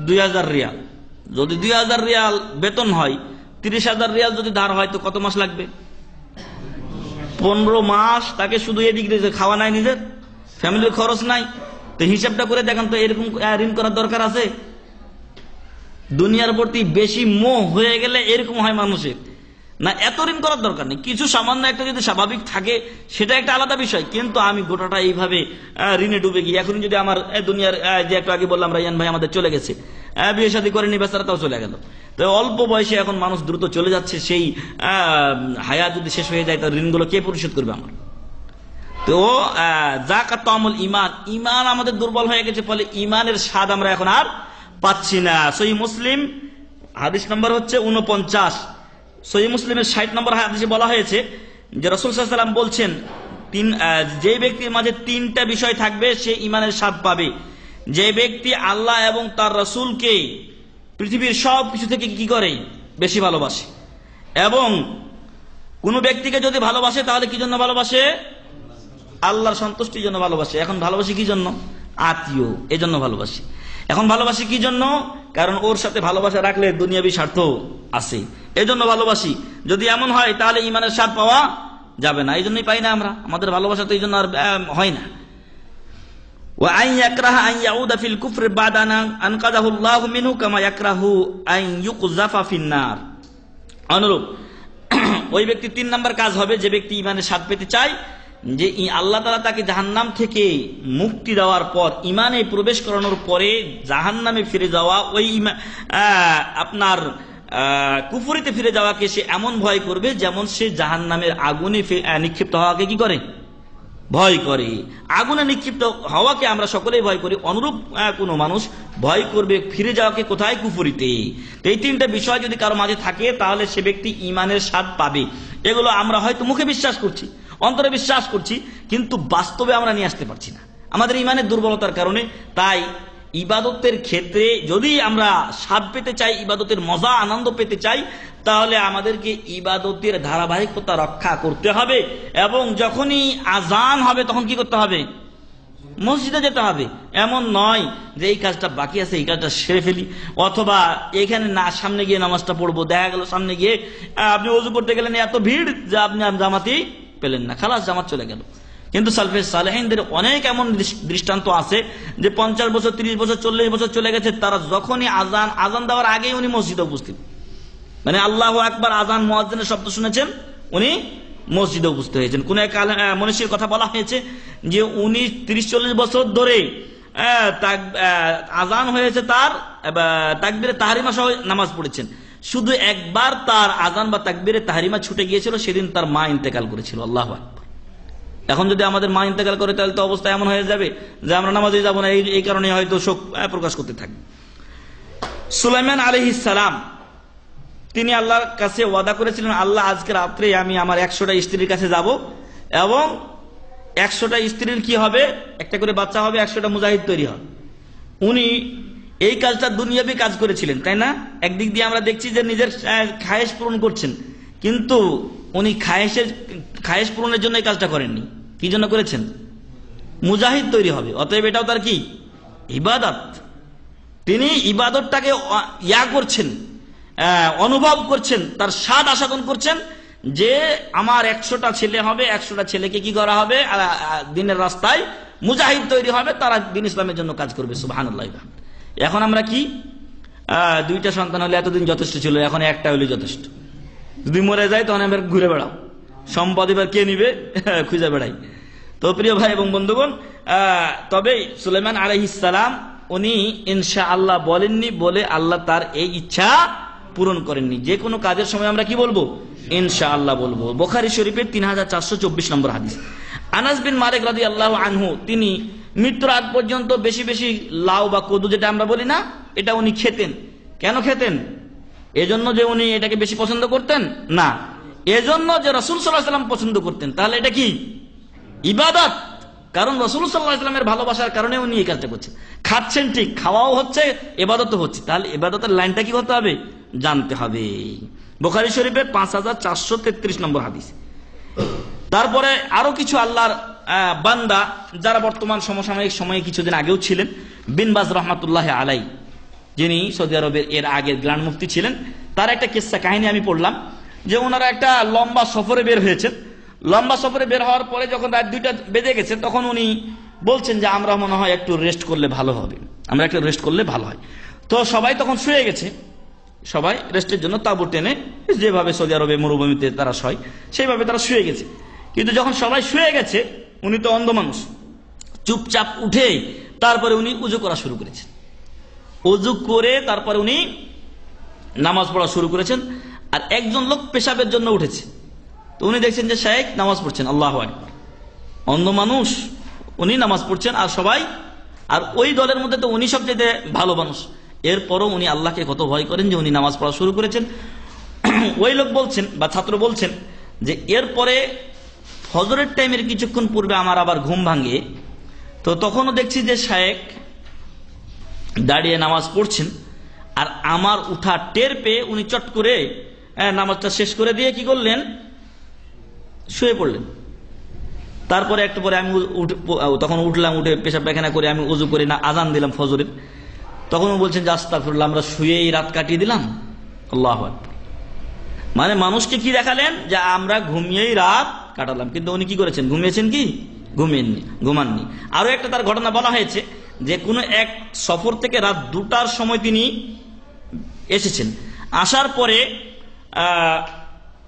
2,000 রিয়াল। যদি 2000 রিয়াল বেতন হয়, 30,000 রিয়াল যদি ধার হয় তো কত মাস লাগবে? 15 মাস তাকে শুধু এদিক দিয়ে খাওয়া নাই, নিজের ফ্যামিলির খরচ নাই। তো হিসাবটা করে দেখেন তো এরকম ঋণ করার দরকার আছে? দুনিয়ার প্রতি বেশি মোহ হয়ে গেলে এরকম হয় মানুষের। না, এত ঋণ করার দরকার নেই, কিছু সামান্য একটা যদি স্বাভাবিক থাকে সেটা একটা আলাদা বিষয়, কিন্তু আমি গোটাটা এইভাবে ঋণে ডুবে গিয়ে এখন যদি আমার দুনিয়ার যে একটু আগে বললাম রায়ান ভাই আমাদের চলে গেছে, বিয়ে শাদী করেনি, বেচারাটাও চলে গেল। তো অল্প বয়সে এখন মানুষ দ্রুত চলে যাচ্ছে, সেই হায়াত যদি শেষ হয়ে যায় তার ঋণগুলো কে পরিশোধ করবে আমার? তো যাকাত আমল ইমান, ইমান আমাদের দুর্বল হয়ে গেছে, ফলে ইমানের স্বাদ আমরা এখন আর পাচ্ছি না। সহিহ মুসলিম হাদিস নম্বর হচ্ছে 49, সহিহ মুসলিমের 60 নম্বর হাদিসে বলা হয়েছে যে রাসূল সাল্লাল্লাহু আলাইহি ওয়াসাল্লাম বলছেন, যে ব্যক্তির মাঝে 3টা বিষয় থাকবে সে ইমানের স্বাদ পাবে। যে ব্যক্তি আল্লাহ এবং তার রাসূলকে পৃথিবীর সব কিছু থেকে কি করে? বেশি ভালোবাসে। এবং কোন ব্যক্তিকে যদি ভালোবাসে তাহলে কি জন্য ভালোবাসে? আল্লাহর সন্তুষ্টির জন্য ভালোবাসে। এখন ভালোবাসি কি জন্য? আত্মীয়, এজন্য ভালোবাসি। এখন ভালোবাসি কি জন্য? কারণ ওর সাথে ভালোবাসা রাখলে দুনিয়াবি স্বার্থ আছে, এজন্য ভালোবাসি। যদি এমন হয় তাহলে ইমানের স্বাদ পাওয়া যাবে না, এই জন্যই পাই না আমরা। আমাদের ভালোবাসা তো এই জন্য আর হয় না। ওয়া আন ইয়াকরাহা আন ইয়াউদা ফিল কুফরি বাদা আন আনকাযাহু আল্লাহু মিনহু কামা ইয়াকরাহু আন ইউকযাফা ফিন নার। অনুরূপ ওই ব্যক্তি 3 নম্বর কাজ হবে, যে ব্যক্তি ইমানের স্বাদ পেতে চায়, যে আল্লাহ তাআলা তাকে জাহান্নাম থেকে মুক্তি দেওয়ার পর, ইমানে প্রবেশ করানোর পরে জাহান্নামে ফিরে যাওয়া, ওই আপনার কুফরিতে ফিরে যাওয়াকে সে এমন ভয় করবে যেমন সে জাহান্নামের আগুনে নিক্ষিপ্ত হওয়াকে কি করে? ভয় করে। আগুনে নিক্ষিপ্ত হওয়াকে আমরা সকলেই ভয় করি, অনুরূপ কোনো মানুষ ভয় করবে ফিরে যাওয়াকে কোথায়? কুফরিতে। তো এই 3টা বিষয় যদি কারো মাঝে থাকে তাহলে সে ব্যক্তি ইমানের স্বাদ পাবে। এগুলো আমরা হয়তো মুখে বিশ্বাস করছি, অন্তরে বিশ্বাস করছি, কিন্তু বাস্তবে আমরা নিয়ে আসতে পারছি না আমাদের ইমানের দুর্বলতার কারণে। তাই ইবাদতের ক্ষেত্রে যদি আমরা স্বাদ পেতে চাই, ইবাদতের মজা আনন্দ পেতে চাই, তাহলে আমাদেরকে ইবাদতের ধারাবাহিকতা রক্ষা করতে হবে। এবং যখনই আজান হবে তখন কি করতে হবে? মসজিদে যেতে হবে। এমন নয় যে এই কাজটা বাকি আছে, এই কাজটা সেরে ফেলি, অথবা এখানে না সামনে গিয়ে নামাজটা পড়বো, দেখা গেল সামনে গিয়ে আপনি ওযু করতে গেলেন, এত ভিড় যে আপনি জামাতই পেলেন না, খালাস জামাত চলে গেল। কিন্তু সালফে সালেহিনদের অনেক এমন দৃষ্টান্ত আছে যে 50 বছর, 30 বছর, 40 বছর চলে গেছে, তারা যখনই আজান দেওয়ার আগেই উনি মসজিদে উপস্থিত। মানে আল্লাহু আকবার আজান মুয়াজ্জিনের শব্দ শুনেছেন, উনি মসজিদে উপস্থিত হয়েছেন। কোন এক মনীষীর কথা বলা হয়েছে যে উনি 30-40 বছর ধরে আজান হয়েছে তার, তাকবীরে তাহরিমা সহ নামাজ পড়েছেন। শুধু একবার তার আজান বা তাকবীরে তাহরিমা ছুটে গিয়েছিল, সেদিন তার মা ইন্তেকাল করেছিল। আল্লাহু আকবার। এখন যদি আমাদের মা ইন্তেকাল করে তাহলে তো অবস্থা এমন হয়ে যাবে যে আমরা নামাজে যাব না, এই কারণে হয়তো শোক প্রকাশ করতে থাকবে। সুলাইমান আলাইহিস সালাম তিনি আল্লাহর কাছে ওয়াদা করেছিলেন, আল্লাহ আজকে রাত্রে আমি আমার 100টা স্ত্রীর কাছে যাব এবং 100টা স্ত্রীর কি হবে? একটা করে বাচ্চা হবে, 100টা মুজাহিদ তৈরি হবে। উনি এই কাজটা দুনিয়াবি কাজ করেছিলেন, তাই না? একদিক দিয়ে আমরা দেখছি যে নিজের খায়েশ পূরণ করছেন, কিন্তু উনি খায়েশ পূরণের জন্য এই কাজটা করেননি। কি জন্য করেছেন? মুজাহিদ তৈরি হবে। অতএব এটাও তার কি? ইবাদত। তিনি ইবাদতটাকে করছেন, অনুভব করছেন, তার স্বাদ আস্বাদন করছেন যে আমার 100টা ছেলে হবে, 100টা ছেলেকে কি করা হবে? দিনের রাস্তায় মুজাহিদ তৈরি হবে, তারা দিন ইসলামের জন্য কাজ করবে। সুবহানাল্লাহ। এখন আমরা কি 2টা সন্তান হলে এতদিন যথেষ্ট ছিল, এখন একটা হলে যথেষ্ট। যদি মরে যায় তখন আমরা ঘুরে বেড়াও, সম্পদ এবার কে নিবে? খুঁজে বেড়াই। তো প্রিয় ভাই এবং বন্ধুগণ, তবে সুলাইমান আলাইহিস সালাম উনি ইনশাআল্লাহ বলেননি বলে আল্লাহ তার এই ইচ্ছা পূরণ করেননি। যে কোনো কাজের সময় আমরা কি বলবো? ইনশাআল্লাহ বলবো। বুখারী শরীফের 3424 নম্বর হাদিস। আনাস বিন মালিক রাদিয়াল্লাহু আনহু তিনি মৃত্যুর আগ পর্যন্ত বেশি বেশি লাউ বা কদু যেটা আমরা বলি না, এটা উনি খেতেন। কেন খেতেন? এজন্য যে উনি এটাকে বেশি পছন্দ করতেন না, এজন্য যে রাসূল সাল্লাল্লাহু আলাইহি ওয়াসাল্লাম পছন্দ করতেন। তাহলে এটা কি? ইবাদত। কারণ রাসূল সাল্লাল্লাহু আলাইহি ওয়াসাল্লামের ভালোবাসার কারণে উনি এই কাজটা করছেন। খাচ্ছেন ঠিক, খাওয়াও হচ্ছে, ইবাদতও হচ্ছে। তাহলে ইবাদতের লাইনটা কি করতে হবে? জানতে হবে। বুখারী শরীফের 5433 নম্বর হাদিস। তারপরে আরো কিছু আল্লাহর বান্দা যারা বর্তমান সমসাময়িক সময়ে কিছুদিন আগেও ছিলেন, বিন বাজ রহমাতুল্লাহ আলাই, যিনি সৌদি আরবের এর আগের গ্র্যান্ড মুফতি ছিলেন, তার একটা কিস্সা কাহিনী আমি পড়লাম যে ওনারা একটা লম্বা সফরে বের হয়েছেন। লম্বা সফরে বের হওয়ার পরে যখন রাত 2টা বেজে গেছে, তখন উনি বলছেন যে আমরা মনে হয় একটু রেস্ট করলে ভালো হবে, আমরা একটু রেস্ট করলে ভালো হয়। তো সবাই তখন শুয়ে গেছে, সবাই রেস্টের জন্য তাঁবু টেনে যেভাবে সৌদি আরবে মরুভূমিতে তারা শয় সেইভাবে তারা শুয়ে গেছে। কিন্তু যখন সবাই শুয়ে গেছে, উনি তো অন্ধ মানুষ, চুপচাপ উঠে তারপরে উনি উজু করা শুরু করেছেন। উজু করে তারপরে উনি নামাজ পড়া শুরু করেছেন। আর একজন লোক পেশাবের জন্য উঠেছে, তো উনি দেখছেন যে শায়েখ নামাজ পড়ছেন, আল্লাহু আকবার, অন্ধ মানুষ উনি নামাজ পড়ছেন আর সবাই, আর ওই দলের মধ্যে তো উনি সবচেয়ে ভালো মানুষ, এরপরও উনি আল্লাহকে কত ভয় করেন যে উনি নামাজ পড়া শুরু করেছেন। ওই লোক বলছেন বা ছাত্র বলছেন যে এরপরে ফজরের টাইমের কিছুক্ষণ পূর্বে আমার আবার ঘুম ভাঙে, তো তখনও দেখছি যে শায়েখ দাঁড়িয়ে নামাজ পড়ছেন, আর আমার উঠা টের পেয়ে উনি চট করে নামাজটা শেষ করে দিয়ে কি করলেন, শুয়ে পড়লেন। তারপরে একটু পরে আমি তখন উঠলাম, উঠে পেশাব পায়খানা করে আমি উজু করে না আজান দিলাম ফজরের। তখন বলছেন যে আস্তাগফিরুল্লাহ, আমরা শুয়েই রাত কাটিয়ে দিলাম। আল্লাহু আকবার। মানে মানুষকে কি দেখালেন যে আমরা ঘুমিয়েই রাত কাটালাম, কিন্তু উনি কি করেছেন, ঘুমিয়েছেন কি, ঘুমাননি। আরো একটা তার ঘটনা বলা হয়েছে যে কোনো এক সফর থেকে রাত 2টার সময় তিনি এসেছেন, আসার পরে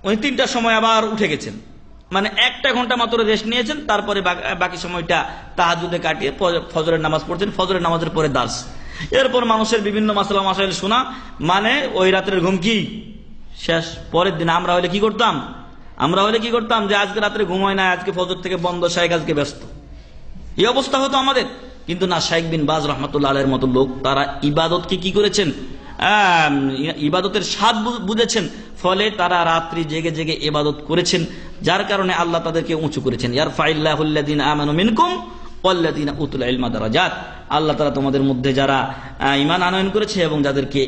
উনি 3টার সময় আবার উঠে গেছেন, মানে 1টা ঘন্টা মাত্র রেস্ট নিয়েছেন। তারপরে বাকি সময়টা তাহাজ্জুদে কাটিয়ে ফজরের নামাজ পড়ছেন, ফজরের নামাজের পরে দার্স, এরপর মানুষের বিভিন্ন মাসলা মাসাইল শোনা, মানে ওই রাতের ঘুম কি শেষ। পরের দিন আমরা হলে কি করতাম, যে আজকে রাত্রে ঘুম হয় না, আজকে ফজর থেকে বন্ধ, শায়েখ আজকে ব্যস্ত, এই অবস্থা হতো আমাদের। কিন্তু না, শায়েখ বিন বাজ রহমাতুল্লাহ আলাইহির মতো লোক, তারা ইবাদতকে কি করেছেন, ইবাদতের স্বাদ বুঝেছেন, ফলে তারা রাত্রি জেগে জেগে ইবাদত করেছেন, যার কারণে আল্লাহ তাদেরকে উঁচু করেছেন। ইয়ারফাইল্লাহুল্লাযীনা আমানু মিনকুম ওয়াল্লাযীনা উতুল ইলমা দারাজাত। আল্লাহ তাআলা তোমাদের মধ্যে যারা ঈমান আনয়ন করেছে এবং যাদেরকে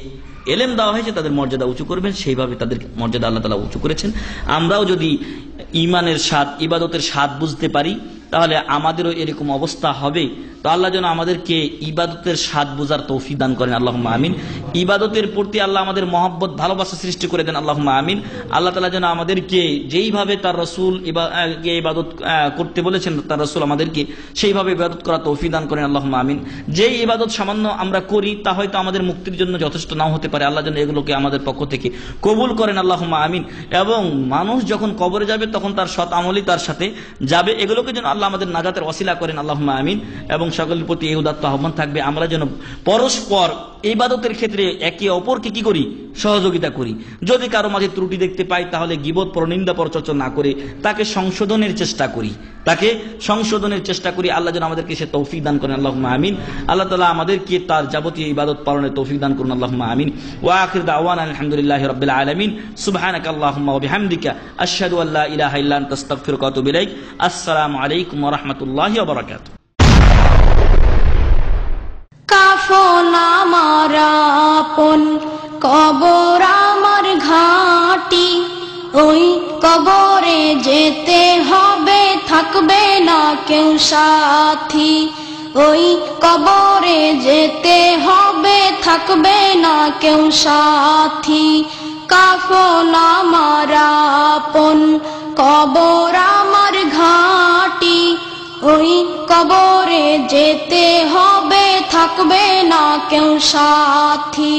এলেম দেওয়া হয়েছে তাদের মর্যাদা উঁচু করবেন, সেইভাবে তাদের মর্যাদা আল্লাহ তাআলা উঁচু করেছেন। আমরাও যদি ঈমানের স্বাদ, ইবাদতের স্বাদ বুঝতে পারি, তাহলে আমাদেরও এরকম অবস্থা হবে। তো আল্লাহ যেন আমাদেরকে ইবাদতের স্বাদ বোঝার তৌফিক দান করেন, আল্লাহুম্মা আমিন। ইবাদতের প্রতি আল্লাহ আমাদের মহব্বত, ভালোবাসা সৃষ্টি করে দেন, আল্লাহুম্মা আমিন। আল্লাহ তাআলা যেন আমাদেরকে যেইভাবে তার রাসূল ইবাদত করতে বলেছেন, তার রাসূল আমাদেরকে সেইভাবে ইবাদত করা তৌফিক দান করেন, আল্লাহুম্মা আমিন। যেই ইবাদত সামান্য আমরা করি তা হয়তো আমাদের মুক্তির জন্য যথেষ্ট নাও হতে পারে, আল্লাহ যেন এগুলোকে আমাদের পক্ষ থেকে কবুল করেন, আল্লাহুম্মা আমিন। এবং মানুষ যখন কবরে যাবে তখন তার সৎ আমলই তার সাথে যাবে, এগুলোকে যেন আল্লাহ আমাদের নাজাতের ওসিলা করেন, আল্লাহুম্মা আমিন। এবং সকলের প্রতি এই উদাত্ত আহ্বান থাকবে, আমরা যেন পরস্পর ইবাদতের ক্ষেত্রে একে অপরকে কি করি, সহযোগিতা করি। যদি কারো মাঝে ত্রুটি দেখতে পাই, তাহলে গীবত, পরনিন্দা, পরচর্চা না করে তাকে সংশোধনের চেষ্টা করি। আল্লাহ যেন আমাদেরকে সে তৌফিক দান করেন, আল্লাহুম্মা আমিন। আল্লাহ তাআলা আমাদেরকে তার যাবতীয় ইবাদত পালনের তৌফিক দান করুন, আল্লাহুম্মা আমিন। ওয়া আখির দাওয়ানা আলহামদুলিল্লাহি রাব্বিল আলামিন। সুবহানাকা আল্লাহুম্মা ওয়া বিহামদিকা আশহাদু আল্লা ইলাহা ইল্লা আনতা আস্তাগফিরুকা ওয়া আতুবু ইলাইক। আসসালামু আলাইকুম ওয়া রাহমাতুল্লাহি ওয়া বারাকাতুহু। কাফন আমার আপন, কবর আমার ঘাঁটি, ওই কবরে যেতে হবে, থাকবে না কেউ সাথী। ওই কবরে যেতে হবে, থাকবে না কেউ সাথী। কাফন আমার আপন, কবর আমার ঘাঁটি, ওই কবরে যেতে হবে, থাকবে না কেউ সাথী।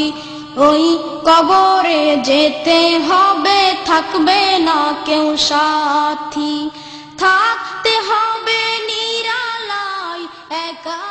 ওই কবরে যেতে হবে, থাকবে না কেউ সাথী। থাকতে হবে নিরালায় একা।